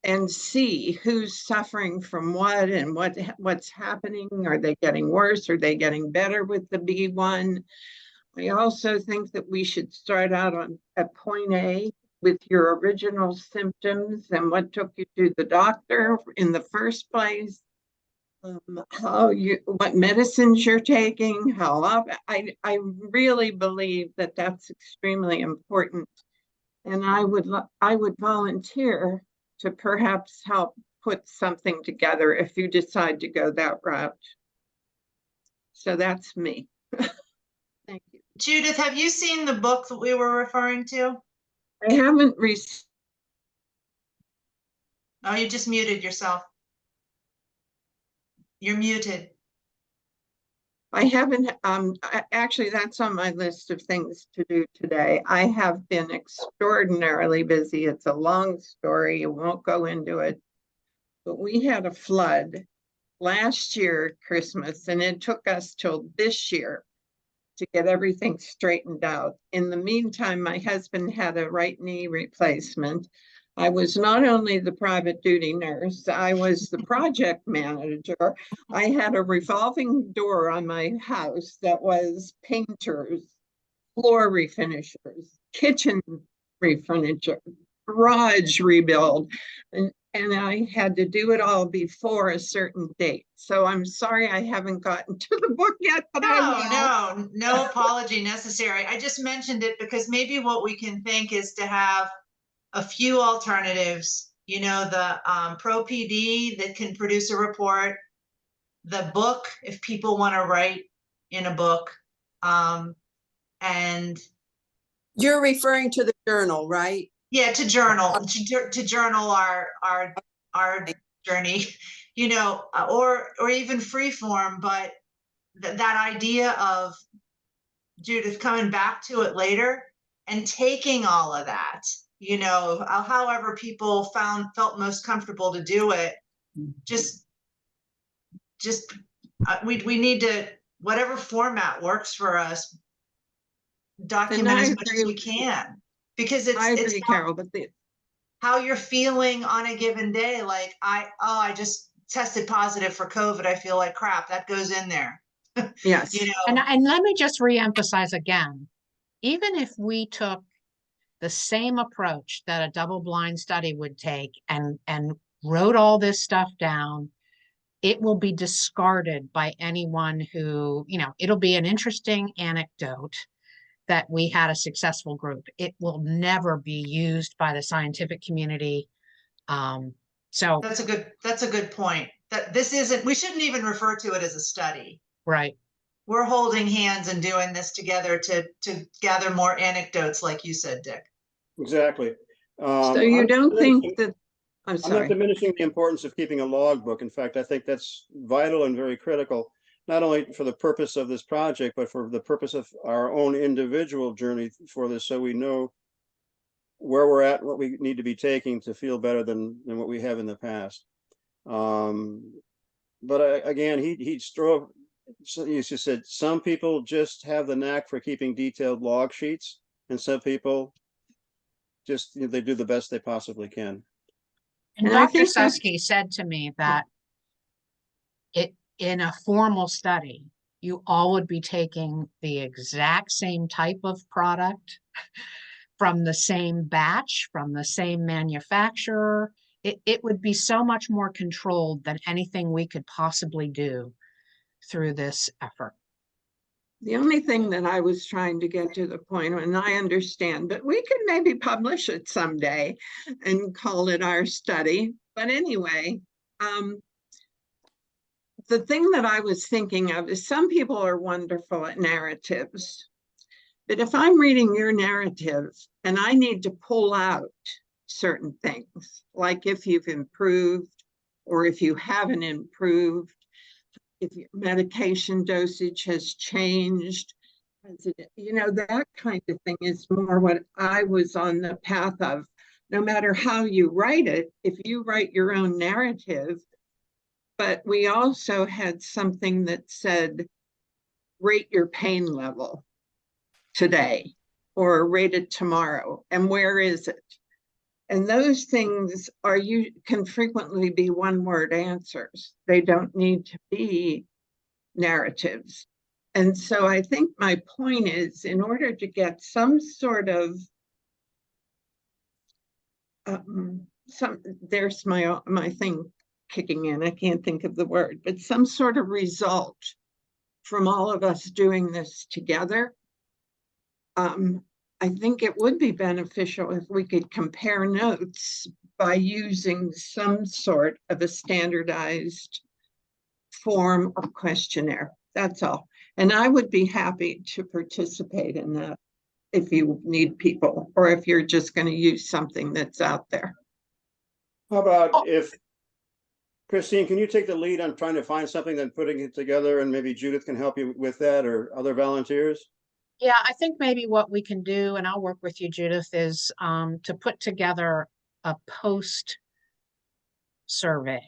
M: and see who's suffering from what and what's happening. Are they getting worse? Are they getting better with the B1? I also think that we should start out at point A with your original symptoms and what took you to the doctor in the first place, what medicines you're taking, how often. I really believe that that's extremely important, and I would volunteer to perhaps help put something together if you decide to go that route. So that's me. Thank you.
I: Judith, have you seen the book that we were referring to?
M: I haven't received.
I: Oh, you just muted yourself. You're muted.
M: I haven't, actually, that's on my list of things to do today. I have been extraordinarily busy. It's a long story. I won't go into it. But we had a flood last year, Christmas, and it took us till this year to get everything straightened out. In the meantime, my husband had a right knee replacement. I was not only the private duty nurse, I was the project manager. I had a revolving door on my house that was painters, floor refinishers, kitchen refurniture, garage rebuild. And I had to do it all before a certain date. So I'm sorry I haven't gotten to the book yet, but I will.
I: No apology necessary. I just mentioned it because maybe what we can think is to have a few alternatives. You know, the Pro PD that can produce a report, the book, if people want to write in a book, and
J: You're referring to the journal, right?
I: yeah, to journal our journey, you know, or even free form, but that idea of Judith coming back to it later and taking all of that, you know, however people felt most comfortable to do it, just we need to, whatever format works for us, document as much as we can, because
M: I agree,
I: it's
M: Carol, but
I: how you're feeling on a given day. Like I just tested positive for COVID. I feel like crap. That goes in there.
M: yes.
I: You know,
B: And let me just reemphasize again, even if we took the same approach that a double-blind study would take and wrote all this stuff down, it will be discarded by anyone who, you know, it'll be an interesting anecdote that we had a successful group. It will never be used by the scientific community. So
I: that's a good point. That this isn't, we shouldn't even refer to it as a study.
B: right.
I: We're holding hands and doing this together to gather more anecdotes, like you said, Dick.
A: Exactly.
M: So you don't think that, I'm
A: I'm not
M: sorry.
A: diminishing the importance of keeping a logbook. In fact, I think that's vital and very critical, not only for the purpose of this project, but for the purpose of our own individual journey for this, so we know where we're at, what we need to be taking to feel better than what we have in the past. But again, he strove. So he just said some people just have the knack for keeping detailed log sheets, and some people just, you know, they do the best they possibly can.
B: And
M: And I
B: Dr.
M: think that's-
B: Susky said to me that in a formal study, you all would be taking the exact same type of product from the same batch, from the same manufacturer. It would be so much more controlled than anything we could possibly do through this effort.
M: The only thing that I was trying to get to the point, and I understand, but we could maybe publish it someday and call it our study. But anyway, the thing that I was thinking of is some people are wonderful at narratives. But if I'm reading your narrative and I need to pull out certain things, like if you've improved or if you haven't improved, if your medication dosage has changed, you know, that kind of thing is more what I was on the path of. No matter how you write it, if you write your own narrative, but we also had something that said, rate your pain level today or rate it tomorrow, and where is it? And those things can frequently be one-word answers. They don't need to be narratives. And so I think my point is, in order to get some sort of there's my thing kicking in, I can't think of the word, but some sort of result from all of us doing this together. I think it would be beneficial if we could compare notes by using some sort of a standardized form or questionnaire. That's all. And I would be happy to participate in that if you need people, or if you're just going to use something that's out there.
A: How about if, Christine, can you take the lead on trying to find something and putting it together, and maybe Judith can help you with that, or other volunteers?
B: Yeah, I think maybe what we can do, and I'll work with you, Judith, is to put together a post survey.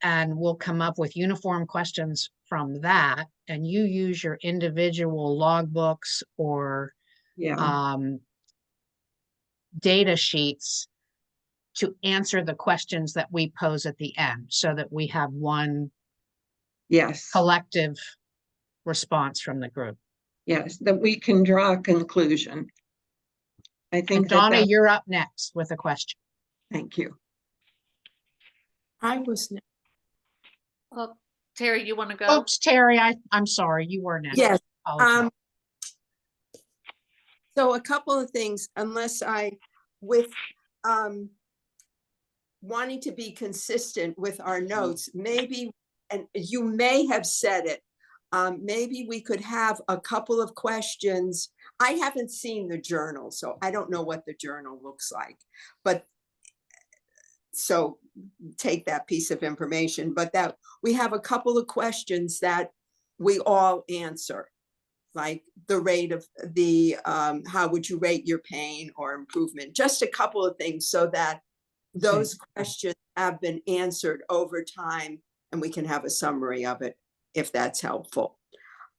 B: And we'll come up with uniform questions from that. And you use your individual logbooks or data sheets to answer the questions that we pose at the end, so that we have one collective response from the group.
M: Yes, that we can draw a conclusion. I
B: And
M: think
B: Donna,
M: that,
B: you're up next with a question.
M: thank you.
J: I was,
H: Well, Terry, you want to go?
B: Oops, Terry, I'm sorry, you were next.
J: yes.
B: Apologize.
J: So a couple of things, unless with wanting to be consistent with our notes, maybe, and you may have said it, maybe we could have a couple of questions. I haven't seen the journal, so I don't know what the journal looks like, but so take that piece of information, but that we have a couple of questions that we all answer, like the rate of the, how would you rate your pain or improvement? Just a couple of things so that those questions have been answered over time and we can have a summary of it, if that's helpful.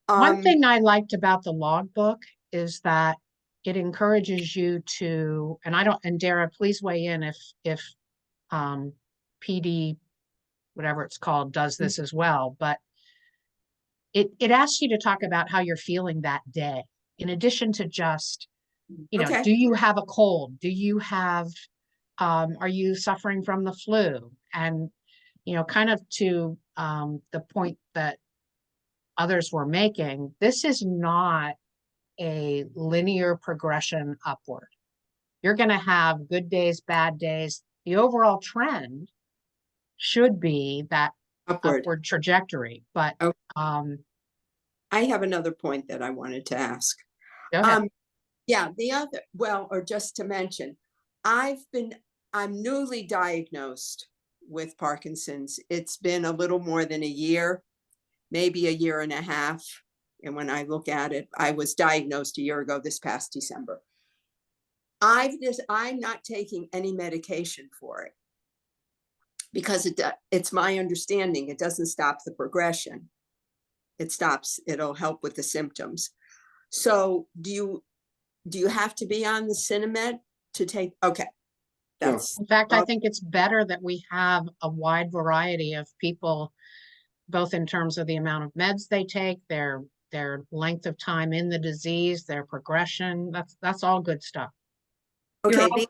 B: One thing I liked about the logbook is that it encourages you to, and Dara, please weigh in if PD, whatever it's called, does this as well, but it asks you to talk about how you're feeling that day, in addition to just,
J: Okay.
B: do you have a cold? Do you have, are you suffering from the flu? And, kind of to the point that others were making, this is not a linear progression upward. You're going to have good days, bad days. The overall trend should be that upward trajectory, but
J: Okay. I have another point that I wanted to ask.
B: Go ahead.
J: Yeah, the other, well, or just to mention, I'm newly diagnosed with Parkinson's. It's been a little more than a year, maybe a year and a half. And when I look at it, I was diagnosed a year ago, this past December. I'm not taking any medication for it because it's my understanding it doesn't stop the progression. It'll help with the symptoms. So do you have to be on the Cinemed to take? Okay. That's
B: in fact, I think it's better that we have a wide variety of people, both in terms of the amount of meds they take, their length of time in the disease, their progression. That's all good stuff.
J: okay.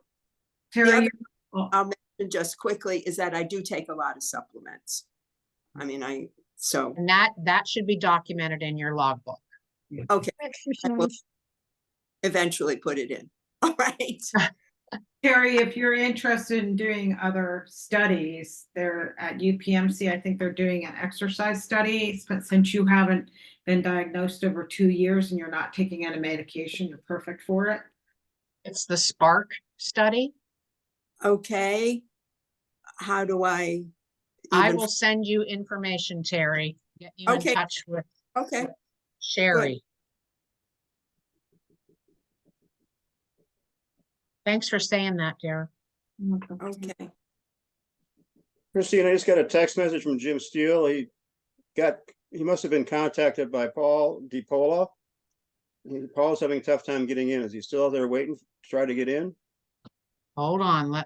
G: Terry,
J: I'll mention just quickly is that I do take a lot of supplements. I mean,
B: and that should be documented in your logbook.
J: Okay. I will eventually put it in. All right.
G: Terry, if you're interested in doing other studies, they're at UPMC, I think they're doing an exercise study. But since you haven't been diagnosed over 2 years and you're not taking any medication, you're perfect for it.
B: It's the SPARK study.
J: Okay. How do I?
B: I will send you information, Terry. Get you in touch with Sherry. Good. Thanks for saying that, Dara.
J: Okay.
A: Christine, I just got a text message from Jim Steele. He must have been contacted by Paul DiPola. Paul's having a tough time getting in. Is he still out there waiting to try to get in?
B: Hold on, I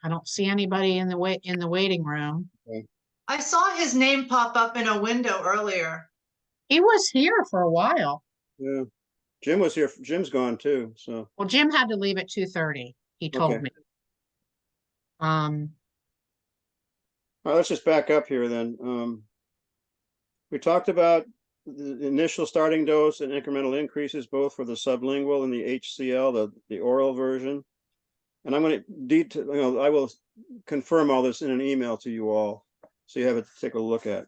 B: don't see anybody in the waiting room.
A: Okay.
I: I saw his name pop up in a window earlier.
B: He was here for a while.
A: Yeah. Jim was here. Jim's gone too. So.
B: Well, Jim had to leave at 2:30. He told me.
A: All right, let's just back up here then. We talked about the initial starting dose and incremental increases, both for the sublingual and the HCl, the oral version. And I'm going to I will confirm all this in an email to you all, so you have it to take a look at.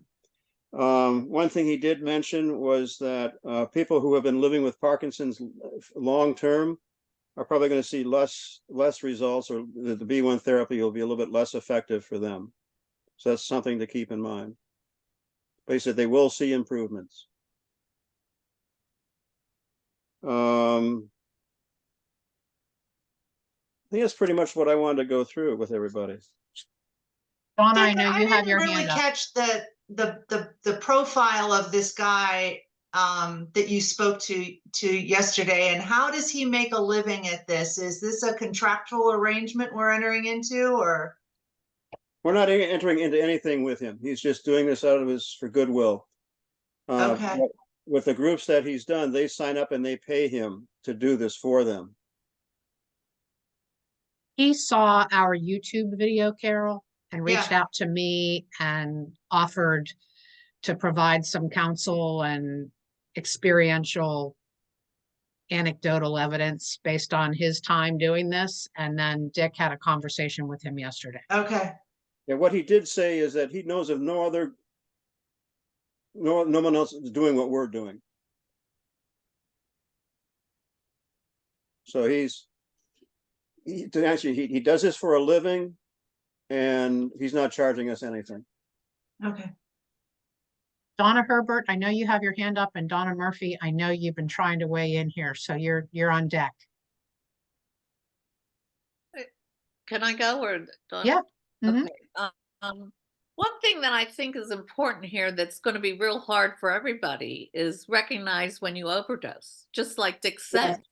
A: One thing he did mention was that people who have been living with Parkinson's long term are probably going to see less results, or the B1 therapy will be a little bit less effective for them. So that's something to keep in mind. But he said they will see improvements. I think that's pretty much what I wanted to go through with everybody.
B: Donna, I know you have your
I: really
B: hand up.
I: Catch the profile of this guy that you spoke to yesterday, and how does he make a living at this? Is this a contractual arrangement we're entering into, or?
A: We're not entering into anything with him. He's just doing this for goodwill.
I: Okay.
A: With the groups that he's done, they sign up and they pay him to do this for them.
B: He saw our YouTube video, Carol, and reached
I: Yeah.
B: out to me and offered to provide some counsel and experiential anecdotal evidence based on his time doing this. And then Dick had a conversation with him yesterday.
I: Okay.
A: Yeah, what he did say is that he knows of no one else is doing what we're doing. So he does this for a living, and he's not charging us anything.
I: Okay.
B: Donna Herbert, I know you have your hand up, and Donna Murphy, I know you've been trying to weigh in here, so you're on deck.
H: Can I go or?
B: Yeah. Mhm.
H: Okay. One thing that I think is important here that's going to be real hard for everybody is recognize when you overdose. Just like Dick said,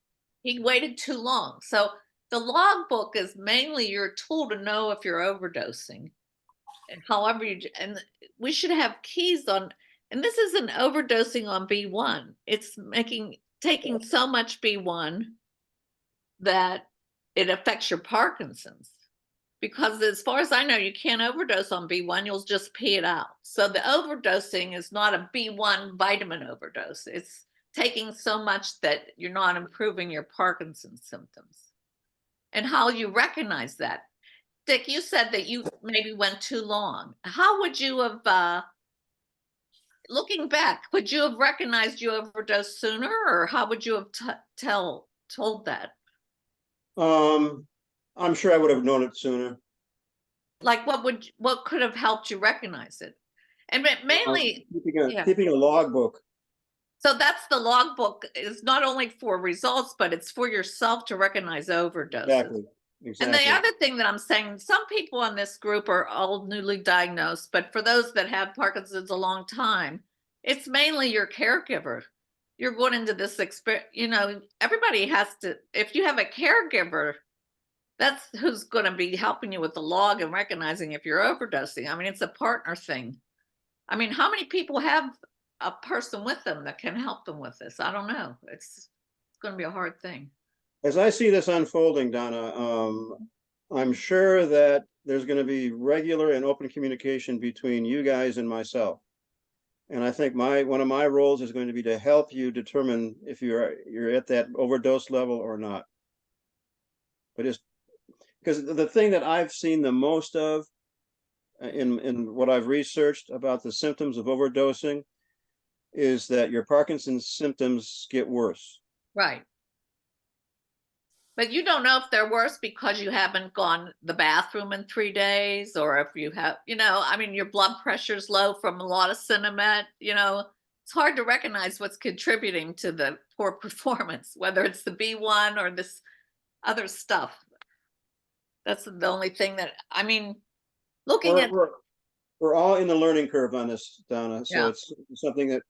H: he waited too long. So the logbook is mainly your tool to know if you're overdosing. And however and we should have keys on, and this isn't overdosing on B1. It's taking so much B1 that it affects your Parkinson's. Because as far as I know, you can't overdose on B1, you'll just pee it out. So the overdosing is not a B1 vitamin overdose. It's taking so much that you're not improving your Parkinson's symptoms. And how you recognize that. Dick, you said that you maybe went too long. How would you have, looking back, would you have recognized you overdosed sooner, or how would you have told that?
A: I'm sure I would have known it sooner.
H: Like what could have helped you recognize it? And mainly
A: keeping a logbook.
H: So that's the logbook is not only for results, but it's for yourself to recognize overdoses.
A: Exactly.
H: And the other thing that I'm saying, some people in this group are all newly diagnosed, but for those that have Parkinson's a long time, it's mainly your caregiver. You're going into this experience, everybody has to, if you have a caregiver, that's who's going to be helping you with the log and recognizing if you're overdosing. I mean, it's a partner thing. I mean, how many people have a person with them that can help them with this? I don't know. It's going to be a hard thing.
A: As I see this unfolding, Donna, I'm sure that there's going to be regular and open communication between you guys and myself. And I think one of my roles is going to be to help you determine if you're at that overdose level or not. But it's because the thing that I've seen the most of in what I've researched about the symptoms of overdosing is that your Parkinson's symptoms get worse.
H: Right. But you don't know if they're worse because you haven't gone to the bathroom in 3 days, or if you have, I mean, your blood pressure's low from a lot of Cinemet, it's hard to recognize what's contributing to the poor performance, whether it's the B1 or this other stuff. That's the only thing that, I mean, looking at.
A: We're all in the learning curve on this, Donna. So it's something that,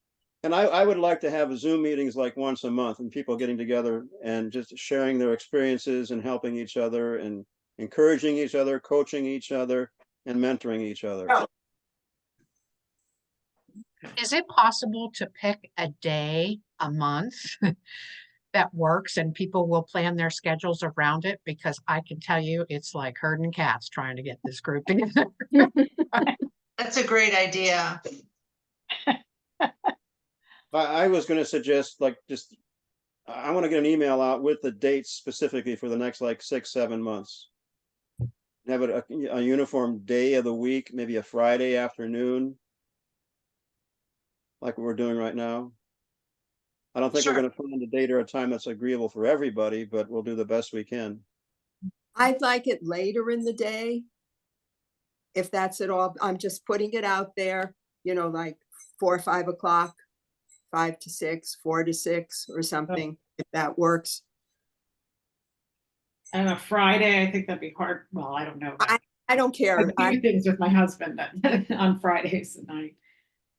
A: and I would like to have Zoom meetings like once a month and people getting together and just sharing their experiences and helping each other and encouraging each other, coaching each other, and mentoring each other.
B: Is it possible to pick a day a month that works and people will plan their schedules around it? Because I can tell you it's like herding cats trying to get this group together.
I: That's a great idea.
A: I was going to suggest I want to get an email out with the dates specifically for the next 6-7 months. Have it a uniform day of the week, maybe a Friday afternoon, like we're doing right now. I don't think we're going to find a date or a time that's agreeable for everybody, but we'll do the best we can.
J: I'd like it later in the day, if that's at all. I'm just putting it out there, like 4 or 5 o'clock, 5 to 6, 4 to 6 or something, if that works.
G: And a Friday, I think that'd be hard. Well, I don't know.
J: I don't care.
G: I do things with my husband on Fridays at night.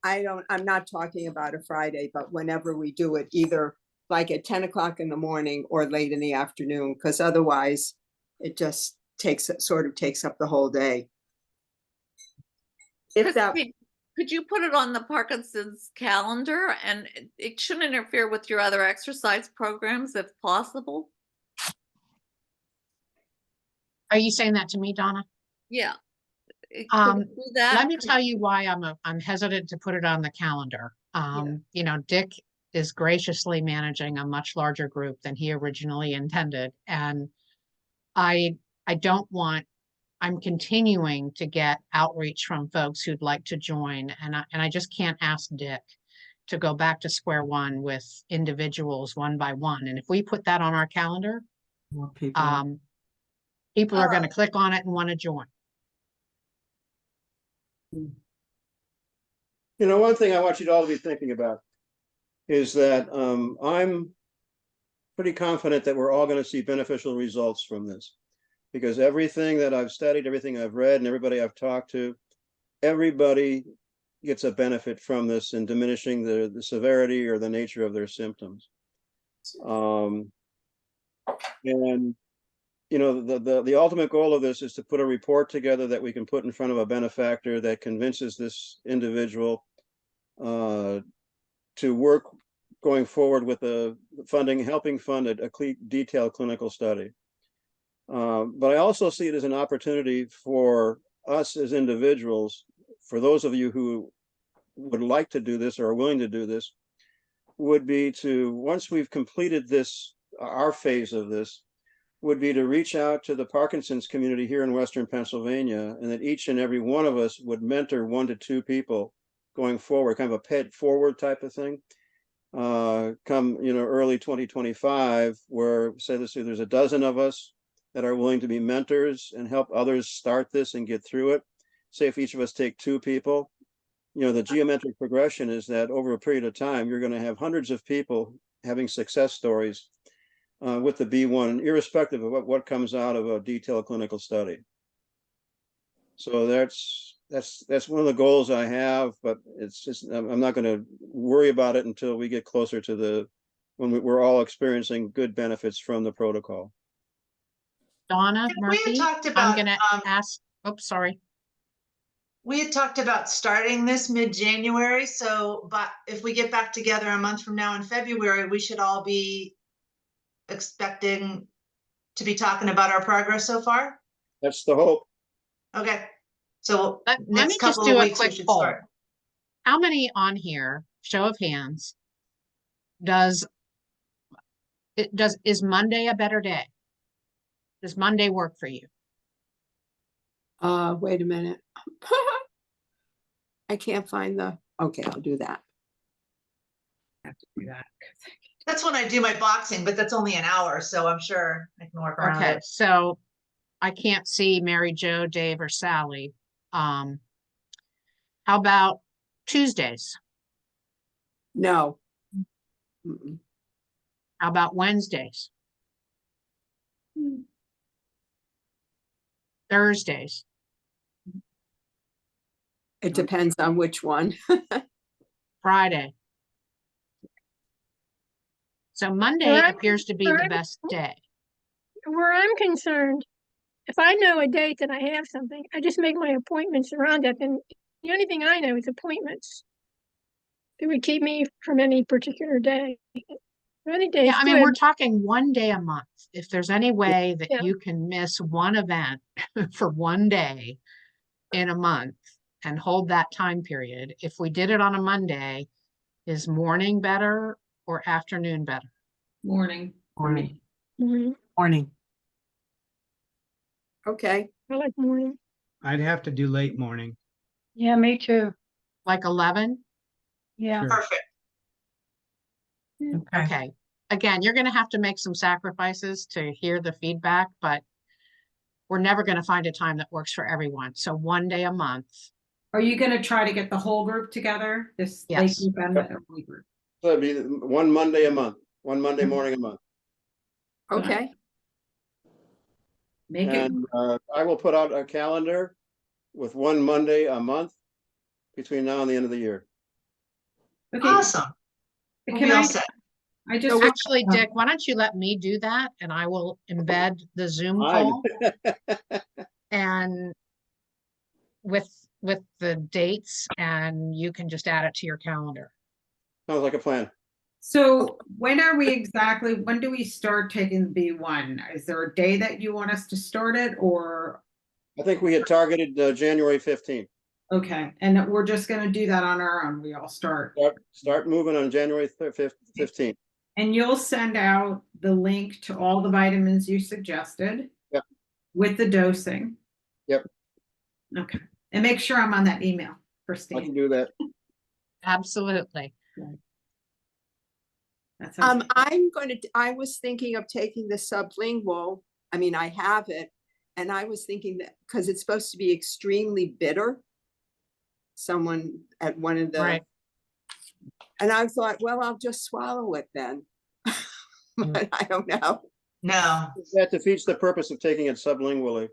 J: I'm not talking about a Friday, but whenever we do it, either like at 10 o'clock in the morning or late in the afternoon, because otherwise it just takes up the whole day.
H: Could you put it on the Parkinson's calendar, and it shouldn't interfere with your other exercise programs if possible?
B: Are you saying that to me, Donna?
H: Yeah. Could we
B: Um,
H: do that?
B: Let me tell you why I'm hesitant to put it on the calendar. You know, Dick is graciously managing a much larger group than he originally intended. And I don't want, I'm continuing to get outreach from folks who'd like to join. And I just can't ask Dick to go back to square one with individuals one by one. And if we put that on our calendar,
C: More people.
B: people are
I: Oh.
B: going to click on it and want to join.
A: You know, one thing I want you all to be thinking about is that I'm pretty confident that we're all going to see beneficial results from this, because everything that I've studied, everything I've read, and everybody I've talked to, everybody gets a benefit from this in diminishing the severity or the nature of their symptoms. And you know, the ultimate goal of this is to put a report together that we can put in front of a benefactor that convinces this individual to work going forward with the funding, helping fund a detailed clinical study. But I also see it as an opportunity for us as individuals, for those of you who would like to do this or are willing to do this, would be to, once we've completed this, our phase of this, would be to reach out to the Parkinson's community here in Western Pennsylvania, and that each and every one of us would mentor 1 to 2 people going forward, kind of a ped forward type of thing. Come, you know, early 2025, where say there's a dozen of us that are willing to be mentors and help others start this and get through it. Say if each of us take 2 people, you know, the geometric progression is that over a period of time, you're going to have hundreds of people having success stories with the B1, irrespective of what comes out of a detailed clinical study. So that's one of the goals I have, but it's just, I'm not going to worry about it until we get closer to when we're all experiencing good benefits from the protocol.
B: Donna
I: We had
B: Murphy,
I: talked
B: I'm
I: about,
B: going to ask, oops, sorry.
I: we had talked about starting this mid-January, so but if we get back together a month from now in February, we should all be expecting to be talking about our progress so far?
A: That's the hope.
I: Okay, so
B: Let me
I: next
B: just
I: couple
B: do
I: of
B: a
I: weeks we
B: quick
I: should
B: poll.
I: start.
B: How many on here, show of hands, is Monday a better day? Does Monday work for you?
J: Wait a minute. I can't find okay, I'll do that.
C: Have to do that.
I: That's when I do my boxing, but that's only an hour, so I'm sure I can work around
B: Okay,
I: it.
B: so I can't see Mary Jo, Dave, or Sally. How about Tuesdays?
J: No. Mm-mm.
B: How about Wednesdays? Thursdays?
J: It depends on which one.
B: Friday? So Monday
L: Right.
B: appears to be the best day.
L: Where I'm concerned, if I know a date that I have something, I just make my appointments around it. And the only thing I know is appointments. It would keep me from any particular day. Any day
B: Yeah,
L: is
B: I mean, we're
L: good.
B: talking 1 day a month. If there's any way that
L: Yeah.
B: you can miss one event for 1 day in a month and hold that time period, if we did it on a Monday, is morning better or afternoon better?
G: Morning. for me.
L: Mhm.
C: Morning.
J: Okay.
L: I like morning.
F: I'd have to do late morning.
L: Yeah, me too.
B: Like 11?
L: Yeah.
F: Sure.
I: Perfect.
B: Okay. Again, you're going to have to make some sacrifices to hear the feedback, but we're never going to find a time that works for everyone. So 1 day a month.
G: Are you gonna try to get the whole group together? This late
B: Yes.
G: group and the early group?
A: So it'd be 1 Monday a month, 1 Monday morning a month.
J: Okay.
G: Make it,
A: And I will put out a calendar with 1 Monday a month between now and the end of the year.
G: okay,
I: Awesome. We'll
G: can
I: be all
G: I,
I: set.
G: I just.
B: Actually, Dick, why don't you let me do that and I will embed the Zoom
A: Fine.
B: call and with the dates and you can just add it to your calendar.
A: Sounds like a plan.
G: So when are we exactly, when do we start taking B1? Is there a day that you want us to start it or?
A: I think we had targeted January 15th.
G: Okay, and we're just gonna do that on our own. We all start.
A: Start moving on January 15th.
G: And you'll send out the link to all the vitamins you suggested.
A: Yep.
G: With the dosing.
A: Yep.
G: Okay, and make sure I'm on that email,
A: I
G: Christine.
A: can do that.
B: Absolutely.
G: That sounds
J: I was thinking of taking the sublingual. I mean, I have it. And I was thinking that because it's supposed to be extremely bitter. Someone at one of the,
B: Right.
J: and I thought, well, I'll just swallow it then. But I don't know.
I: No,
A: That defeats the purpose of taking it sublingually.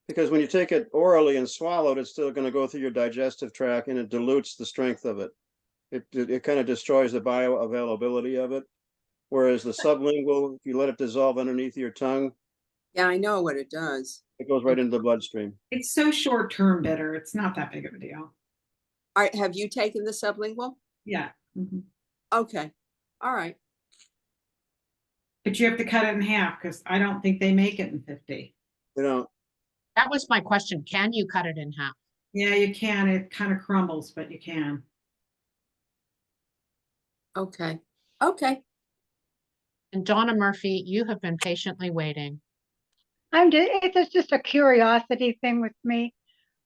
A: Because when you take it orally and swallow it, it's still going to go through your digestive tract and it dilutes the strength of it. It kind of destroys the bioavailability of it. Whereas the sublingual, if you let it dissolve underneath your tongue,
J: Yeah, I know what it does.
A: it goes right into the bloodstream.
G: It's so short-term bitter. It's not that big of a deal.
J: All right, have you taken the sublingual?
G: Yeah. Mhm.
J: Okay, all right.
G: But you have to cut it in half because I don't think they make it in 50.
A: You know,
B: That was my question. Can you cut it in half?
G: Yeah, you can. It kind of crumbles, but you can.
J: Okay, okay.
B: And Donna Murphy, you have been patiently waiting.
N: It's just a curiosity thing with me.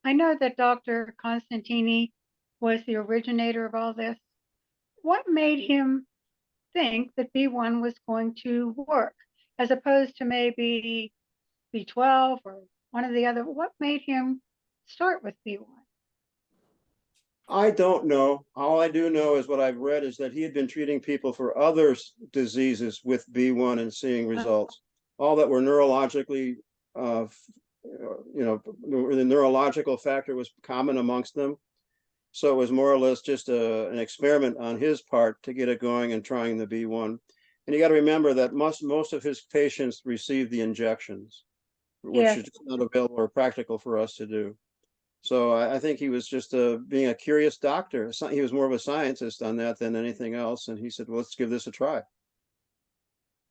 N: I know that Dr. Constantini was the originator of all this. What made him think that B1 was going to work as opposed to maybe B12 or one of the other? What made him start with B1?
A: I don't know. All I do know is what I've read is that he had been treating people for other diseases with B1 and seeing results. All that were neurologically, the neurological factor was common amongst them. So it was more or less just an experiment on his part to get it going and trying the B1. And you got to remember that most of his patients receive the injections, which is not available or practical for us to do. So I think he was just being a curious doctor. He was more of a scientist on that than anything else. And he said, well, let's give this a try.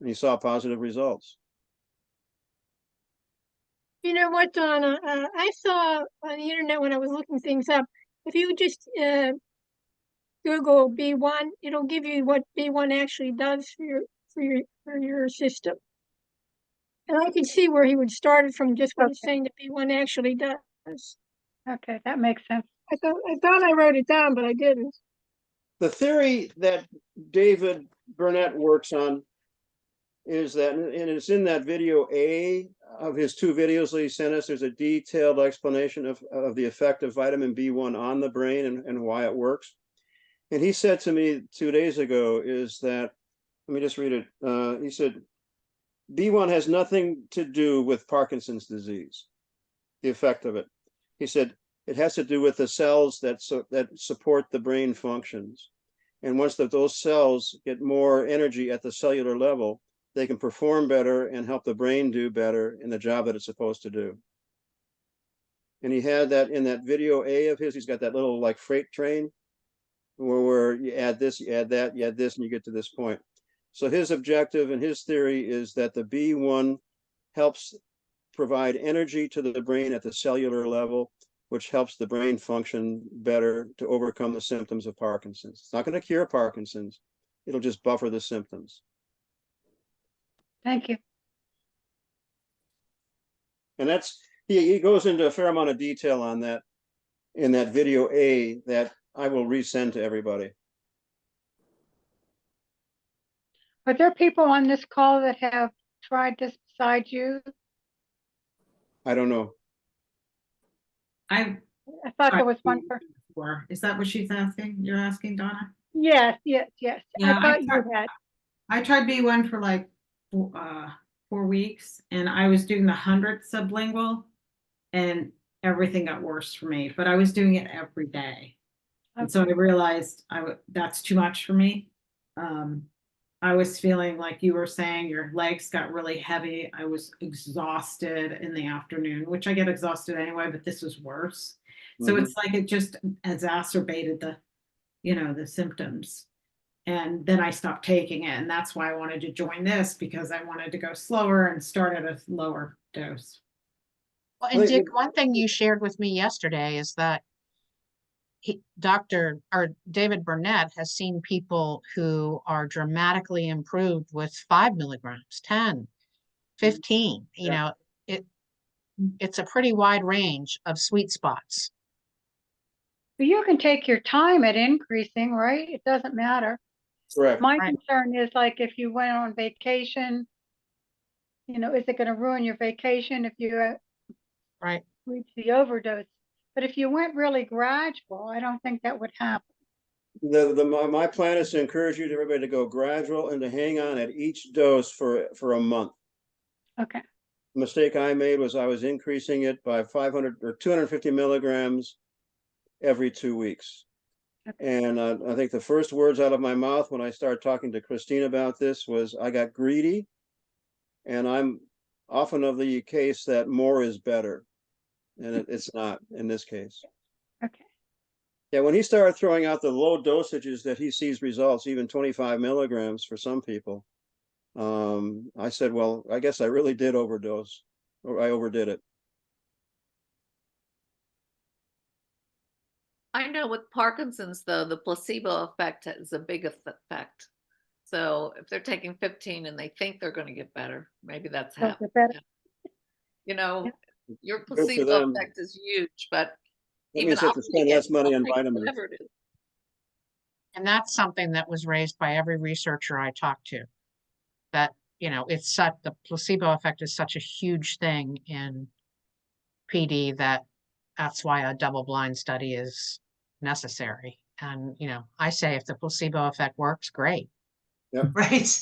A: And he saw positive results.
L: You know what, Donna? I saw on the internet when I was looking things up, if you just Google B1, it'll give you what B1 actually does for your system. And I can see where he would start it from just what he's saying that B1 actually does.
N: Okay, that makes sense.
L: I thought I wrote it down, but I didn't.
A: The theory that David Burnett works on is that, and it's in that video A of his 2 videos that he sent us, there's a detailed explanation of the effect of vitamin B1 on the brain and why it works. And he said to me 2 days ago is that, let me just read it. He said, B1 has nothing to do with Parkinson's disease, the effect of it. He said, it has to do with the cells that support the brain functions. And once those cells get more energy at the cellular level, they can perform better and help the brain do better in the job that it's supposed to do. And he had that in that video A of his, he's got that little like freight train where you add this, you add that, you add this, and you get to this point. So his objective and his theory is that the B1 helps provide energy to the brain at the cellular level, which helps the brain function better to overcome the symptoms of Parkinson's. It's not going to cure Parkinson's. It'll just buffer the symptoms.
N: Thank you.
A: And that's, he goes into a fair amount of detail on that in that video A that I will resend to everybody.
N: Are there people on this call that have tried this besides you?
A: I don't know.
G: I
N: thought there was one person.
G: Is that what she's asking? You're asking, Donna?
N: Yes.
G: Yeah,
N: I thought you had.
G: I tried B1 for like 4 weeks, and I was doing the 100 sublingual, and everything got worse for me. But I was doing it every day, and so I realized that's too much for me. I was feeling like you were saying your legs got really heavy. I was exhausted in the afternoon, which I get exhausted anyway, but this was worse. So it's like it just exacerbated the symptoms. And then I stopped taking it. And that's why I wanted to join this, because I wanted to go slower and start at a lower dose.
B: Well, and Dick, one thing you shared with me yesterday is that David Burnett has seen people who are dramatically improved with 5 milligrams, 10, 15, you know, it's a pretty wide range of sweet spots.
N: But you can take your time at increasing, right? It doesn't matter.
A: Correct.
N: My
B: Right.
N: concern is like if you went on vacation, you know, is it going to ruin your vacation if you
B: Right.
N: reach the overdose? But if you went really gradual, I don't think that would happen.
A: My plan is to encourage everybody to go gradual and to hang on at each dose for a month.
N: Okay.
A: The mistake I made was I was increasing it by 500 or 250 milligrams every 2 weeks.
N: Okay.
A: And I think the first words out of my mouth when I started talking to Christine about this was I got greedy. And I'm often of the case that more is better. And it's not in this case.
N: Okay.
A: Yeah, when he started throwing out the low dosages that he sees results, even 25 milligrams for some people, I said, well, I guess I really did overdose, or I overdid it.
H: I know with Parkinson's, though, the placebo effect is a big effect. So if they're taking 15 and they think they're going to get better, maybe that's
N: So
H: happening.
N: the better.
H: You know, your
A: for
H: placebo
A: them.
H: effect is huge, but
A: That
H: even
A: means they have
H: I'll
A: to spend
H: take
A: less
H: it.
A: money
H: I'll
A: on
H: take
A: vitamins.
H: whatever it is.
B: And that's something that was raised by every researcher I talked to, that, you know, it's such, the placebo effect is such a huge thing in PD that's why a double-blind study is necessary. And, you know, I say if the placebo effect works, great.
I: Right.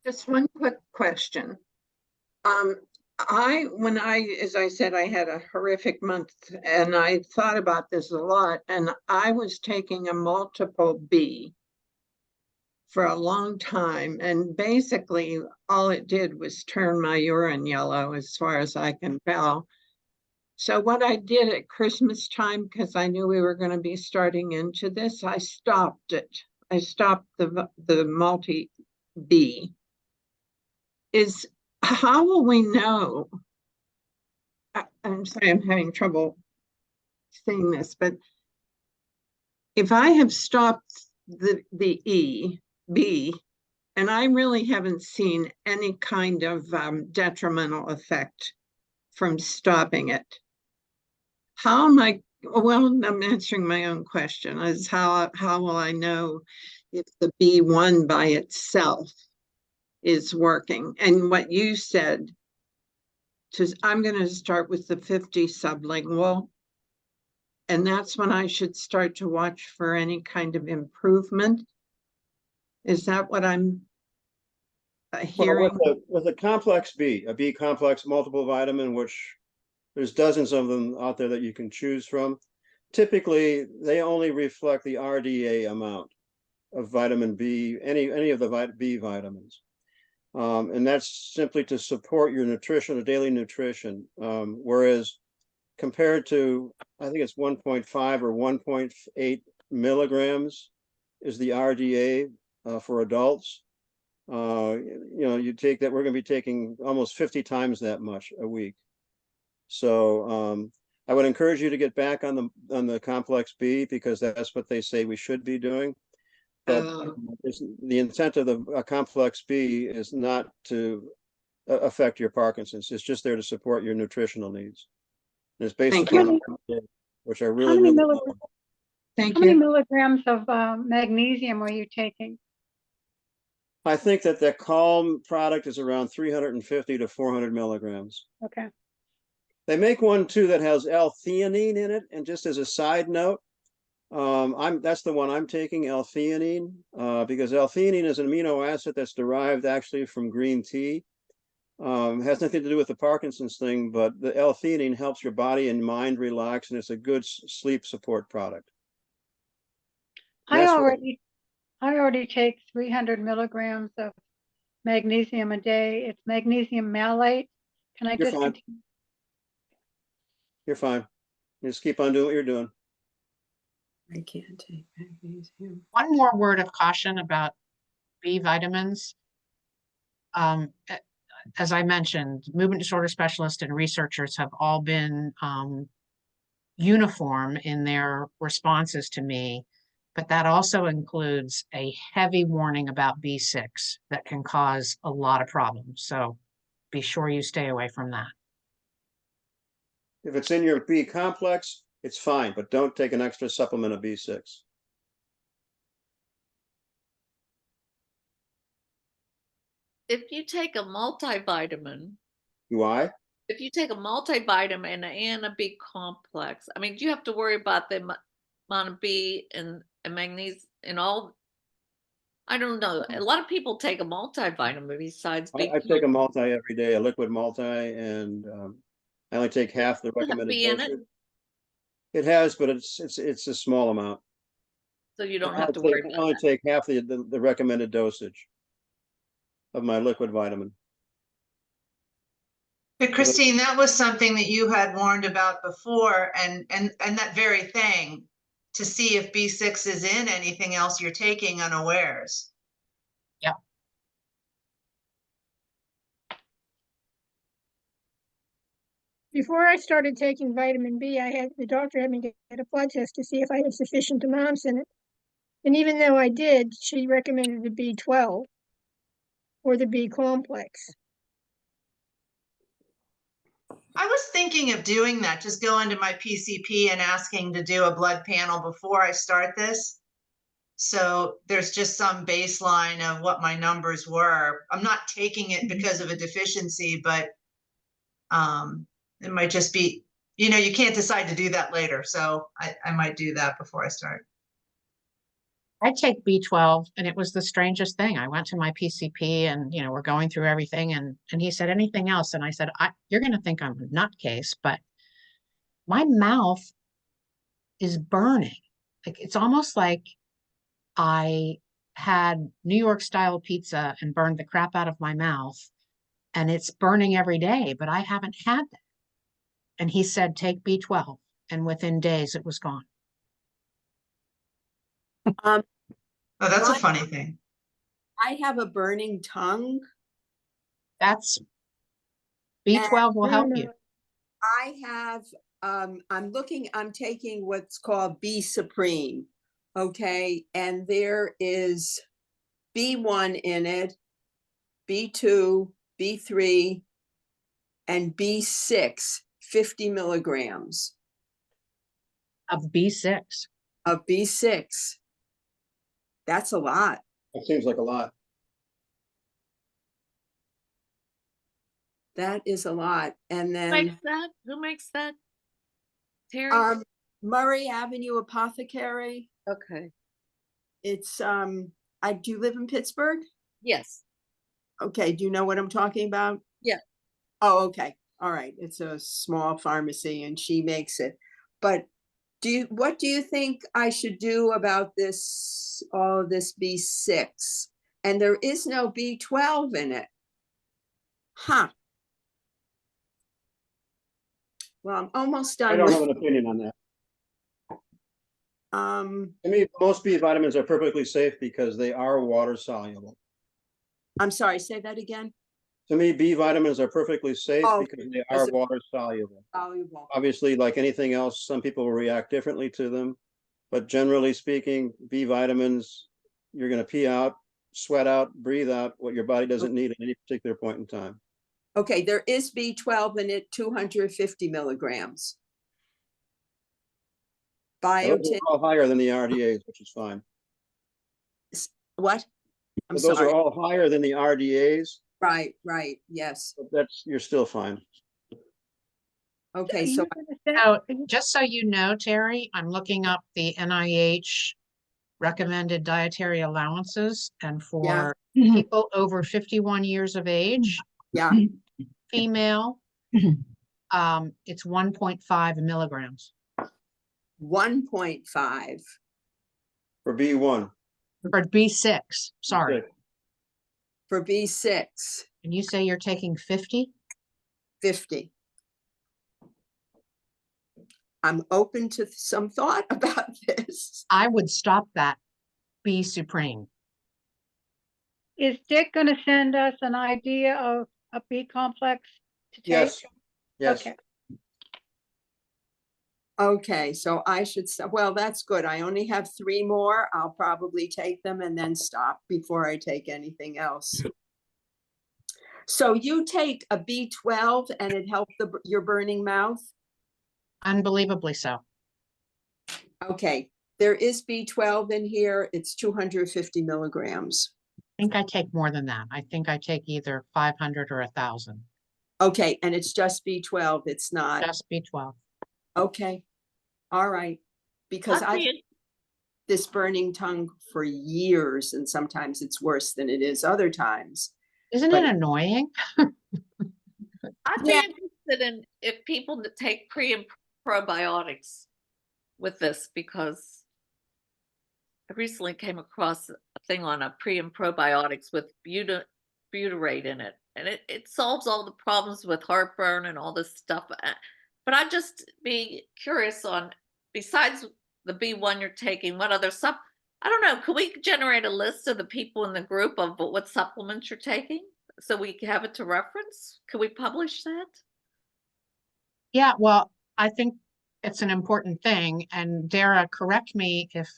M: Just one quick question. As I said, I had a horrific month and I thought about this a lot, and I was taking a multiple B for a long time. And basically all it did was turn my urine yellow as far as I can tell. So what I did at Christmas time, because I knew we were going to be starting into this, I stopped it. I stopped the multi B. How will we know? I'm sorry, I'm having trouble saying this, but if I have stopped the B, and I really haven't seen any kind of detrimental effect from stopping it, how am I? Well, I'm answering my own question. Is how will I know if the B1 by itself is working? And what you said, I'm going to start with the 50 sublingual, and that's when I should start to watch for any kind of improvement. Is that what I'm hearing?
A: Well, with a complex B, a B complex multiple vitamin, which there's dozens of them out there that you can choose from. Typically, they only reflect the RDA amount of vitamin B, any of the B vitamins. And that's simply to support your nutrition, a daily nutrition. Whereas compared to, I think it's 1.5 or 1.8 milligrams is the RDA for adults. You know, you take that, we're going to be taking almost 50 times that much a week. So I would encourage you to get back on the complex B, because that's what they say we should be doing. But the intent of the complex B is not to affect your Parkinson's. It's just there to support your nutritional needs. And it's based upon which are really, really low.
N: How many milligrams of magnesium were you taking?
A: I think that the Calm product is around 350 to 400 milligrams.
N: Okay.
A: They make one too that has L-theanine in it. And just as a side note, that's the one I'm taking, L-theanine, because L-theanine is an amino acid that's derived actually from green tea. Has nothing to do with the Parkinson's thing, but the L-theanine helps your body and mind relax, and it's a good sleep support product.
N: I already take 300 milligrams of magnesium a day. It's magnesium malate. Can I just continue?
A: You're fine. You just keep on doing what you're doing.
J: I can't take magnesium.
B: One more word of caution about B vitamins. As I mentioned, movement disorder specialists and researchers have all been uniform in their responses to me, but that also includes a heavy warning about B6 that can cause a lot of problems. So be sure you stay away from that.
A: If it's in your B complex, it's fine, but don't take an extra supplement of B6.
H: If you take a multivitamin,
A: Do I?
H: if you take a multivitamin and a B complex, I mean, do you have to worry about the amount of B and magnesium and all? I don't know. A lot of people take a multivitamin besides B.
A: I take a multi every day, a liquid multi, and I only take half the
H: Does it have
A: recommended
H: B in
A: dosage.
H: it?
A: It has, but it's a small amount.
H: So you don't
A: I
H: have to
A: only
H: worry
A: take- I
H: about
A: only
H: that.
A: take half the recommended dosage of my liquid vitamin.
I: But Christine, that was something that you had warned about before, and that very thing, to see if B6 is in anything else you're taking unawares.
B: Yeah.
L: Before I started taking vitamin B, the doctor had me get a blood test to see if I had sufficient amounts in it. And even though I did, she recommended the B12 or the B complex.
I: I was thinking of doing that, just going to my PCP and asking to do a blood panel before I start this. So there's just some baseline of what my numbers were. I'm not taking it because of a deficiency, but it might just be, you can't decide to do that later. So I might do that before I start.
B: I take B12 and it was the strangest thing. I went to my PCP and, we're going through everything and he said, anything else? And I said, you're going to think I'm a nutcase, but my mouth is burning. Like, it's almost like I had New York style pizza and burned the crap out of my mouth and it's burning every day, but I haven't had that. And he said, take B12. And within days it was gone.
I: Oh, that's a
J: I-
I: funny thing.
J: I have a burning tongue.
B: That's B12 will help you.
J: I have, I'm taking what's called B Supreme. Okay. And there is B1 in it, B2, B3, and B6, 50 milligrams
B: Of B6.
J: of B6. That's a lot.
A: That seems like a lot.
J: That is a lot. And
H: Who
J: then
H: makes that? Who makes that? Terry?
J: Murray Avenue Apothecary.
H: Okay.
J: It's do you live in Pittsburgh?
H: Yes.
J: Okay, do you know what I'm talking about?
H: Yeah.
J: Oh, okay. All right. It's a small pharmacy and she makes it. But what do you think I should do about all of this B6? And there is no B12 in it. Huh. Well, I'm almost done.
A: I don't have an opinion on that. I mean, most B vitamins are perfectly safe because they are water soluble.
J: I'm sorry, say that again.
A: To me, B vitamins are perfectly safe because they are
J: because
A: water soluble.
J: Soluble.
A: Obviously, like anything else, some people will react differently to them. But generally speaking, B vitamins, you're going to pee out, sweat out, breathe out what your body doesn't need at any particular point in time.
J: Okay, there is B12 in it, 250 milligrams.
A: Those are all higher than the RDAs, which is fine.
J: What?
A: Those are all higher than the RDAs.
J: Right, yes.
A: But you're still fine.
J: Okay, so
B: just so you know, Terry, I'm looking up the NIH recommended dietary allowances, and for people over 51 years of age, female, it's 1.5 milligrams.
J: 1.5
A: for B1.
B: For B6, sorry.
J: For B6.
B: And you say you're taking 50?
J: 50. I'm open to some thought about this.
B: I would stop that. Be supreme.
N: Is Dick gonna send us an idea of a B complex to take?
A: Yes, yes.
N: Okay.
J: Okay, so I should, well, that's good. I only have 3 more. I'll probably take them and then stop before I take anything else. So you take a B12 and it helped your burning mouth?
B: Unbelievably so.
J: Okay, there is B12 in here. It's 250 milligrams.
B: I think I take more than that. I think I take either 500 or 1,000.
J: Okay, and it's just B12. It's not.
B: Just B12.
J: Okay, all right. Because
H: I'd
J: I've
H: be-
J: this burning tongue for years, and sometimes it's worse than it is other times.
B: Isn't
J: But-
B: it annoying?
H: I'd be interested in if people that take pre and probiotics with this, because I recently came across a thing on a pre and probiotics with butyrate in it, and it solves all the problems with heartburn and all this stuff. But I'd just be curious on, besides the B1 you're taking, what other I don't know, could we generate a list of the people in the group of what supplements you're taking so we can have it to reference? Could we publish that?
B: Yeah, well, I think it's an important thing. And Dara, correct me if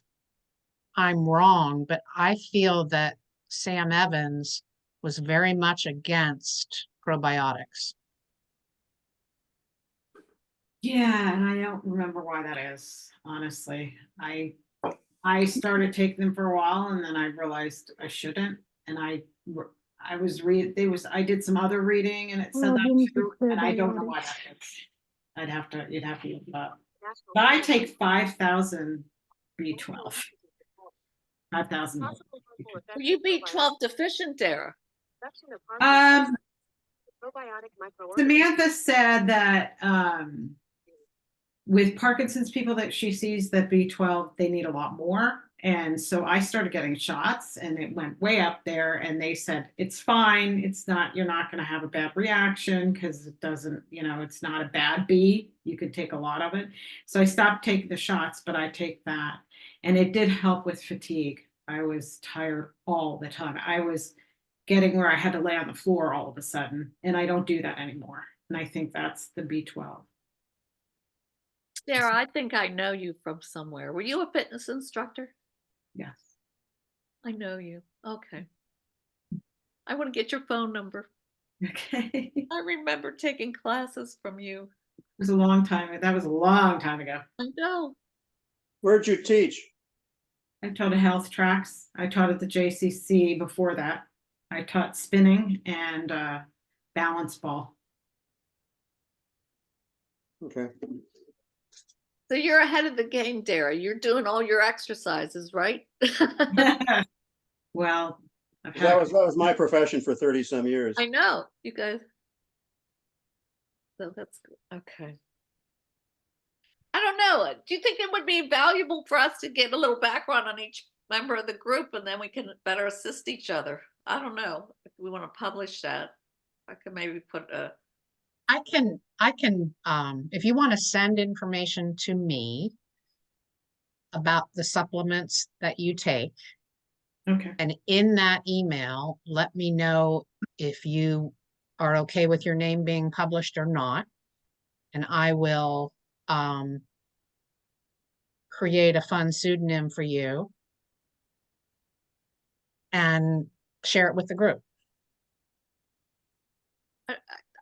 B: I'm wrong, but I feel that Sam Evans was very much against probiotics.
G: Yeah, and I don't remember why that is, honestly. I started taking them for a while and then I realized I shouldn't. And I did some other reading and it said
L: Well,
G: that
L: didn't
G: too,
L: the
G: and I don't know why
L: probiotics-
G: that is. You'd have to look it up. But I take 5,000 B12. 5,000.
H: Were you B12 deficient, Dara?
G: Samantha said that with Parkinson's people that she sees that B12, they need a lot more. And so I started getting shots and it went way up there and they said, it's fine. It's not, you're not going to have a bad reaction because it doesn't, it's not a bad B. You could take a lot of it. So I stopped taking the shots, but I take that. And it did help with fatigue. I was tired all the time. I was getting where I had to lay on the floor all of a sudden, and I don't do that anymore. And I think that's the B12.
H: Dara, I think I know you from somewhere. Were you a fitness instructor?
G: Yes.
H: I know you. Okay. I want to get your phone number.
G: Okay.
H: I remember taking classes from you.
G: It was a long time. That was a long time ago.
H: I know.
A: Where'd you teach?
G: I taught at Health Tracks. I taught at the JCC before that. I taught spinning and balance ball.
A: Okay.
H: So you're ahead of the game, Dara. You're doing all your exercises, right?
G: Well, I've
A: That was my profession for 30 some years.
H: I know, you guys. So that's good. Okay. I don't know. Do you think it would be valuable for us to get a little background on each member of the group and then we can better assist each other? I don't know if we want to publish that. I could maybe put a.
B: I can, if you want to send information to me about the supplements that you take,
G: Okay.
B: and in that email, let me know if you are okay with your name being published or not. And I will create a fun pseudonym for you and share it with the group.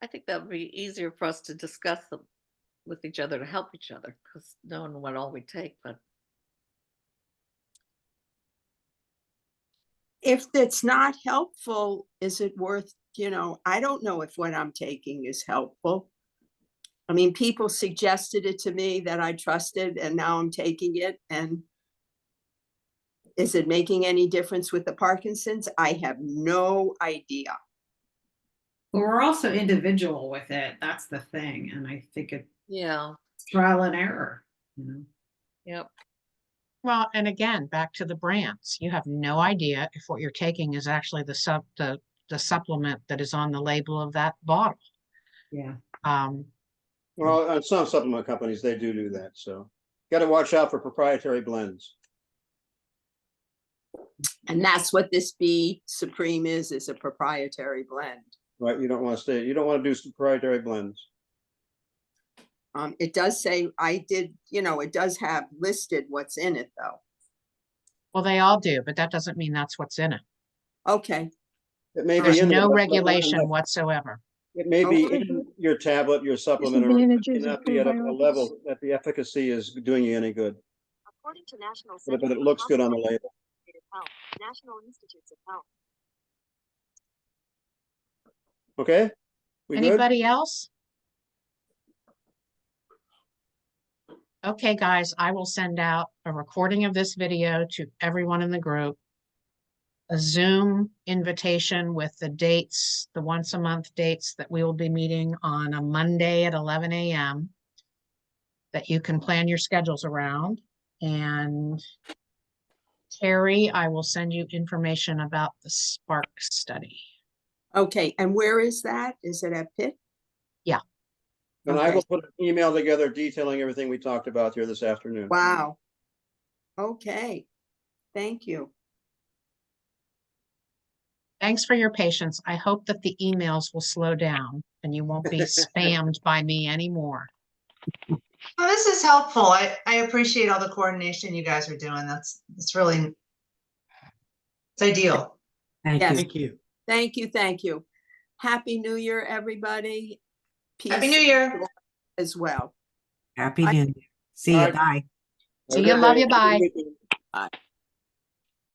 H: I think that would be easier for us to discuss them with each other to help each other because knowing what all we take, but.
J: If it's not helpful, is it worth, I don't know if what I'm taking is helpful. I mean, people suggested it to me that I trusted and now I'm taking it. And is it making any difference with the Parkinson's? I have no idea.
G: But we're also individual with it. That's the thing. And I think it's
H: Yeah.
G: trial and error.
H: Yep.
B: Well, and again, back to the brands, you have no idea if what you're taking is actually the supplement that is on the label of that bottle.
G: Yeah.
A: Well, on some supplement companies, they do that, so got to watch out for proprietary blends.
J: And that's what this B Supreme is a proprietary blend.
A: Right, you don't want to do proprietary blends.
J: It does say, it does have listed what's in it though.
B: Well, they all do, but that doesn't mean that's what's in it.
J: Okay,
A: It may be
B: There's
A: in there,
B: no
A: but not
B: regulation
A: enough.
B: whatsoever.
A: It may be
J: Okay.
A: in your tablet, your supplement, or it
L: Disadvantages
A: may
L: of
A: not be at a
L: probiotics.
A: level that the efficacy is doing you any good.
O: According to National
A: But
O: Center
A: it
O: for
A: looks good on the label.
O: Health, National Institutes of Health.
A: Okay? We good?
B: Anybody else? Okay, guys, I will send out a recording of this video to everyone in the group. A Zoom invitation with the dates, the once a month dates that we will be meeting on a Monday at 11 a.m. that you can plan your schedules around. And Terry, I will send you information about the Spark study.
J: okay. And where is that? Is it at Pitt?
B: Yeah.
A: And I
J: Okay.
A: will put an email together detailing everything we talked about here this afternoon.
J: Wow. Okay. Thank you.
B: Thanks for your patience. I hope that the emails will slow down and you won't be spammed by me anymore.
I: Well, this is helpful. I appreciate all the coordination you guys are doing. It's really, it's ideal.
F: Thank
J: Yes.
F: you. Thank you.
J: Thank you. Thank you. Happy New Year, everybody.
I: Happy
J: Peace
I: New Year.
J: as well.
P: Happy
J: Bye.
P: New Year. See you.
A: Bye.
P: Bye.
B: See you. Love you. Bye.
A: Bye.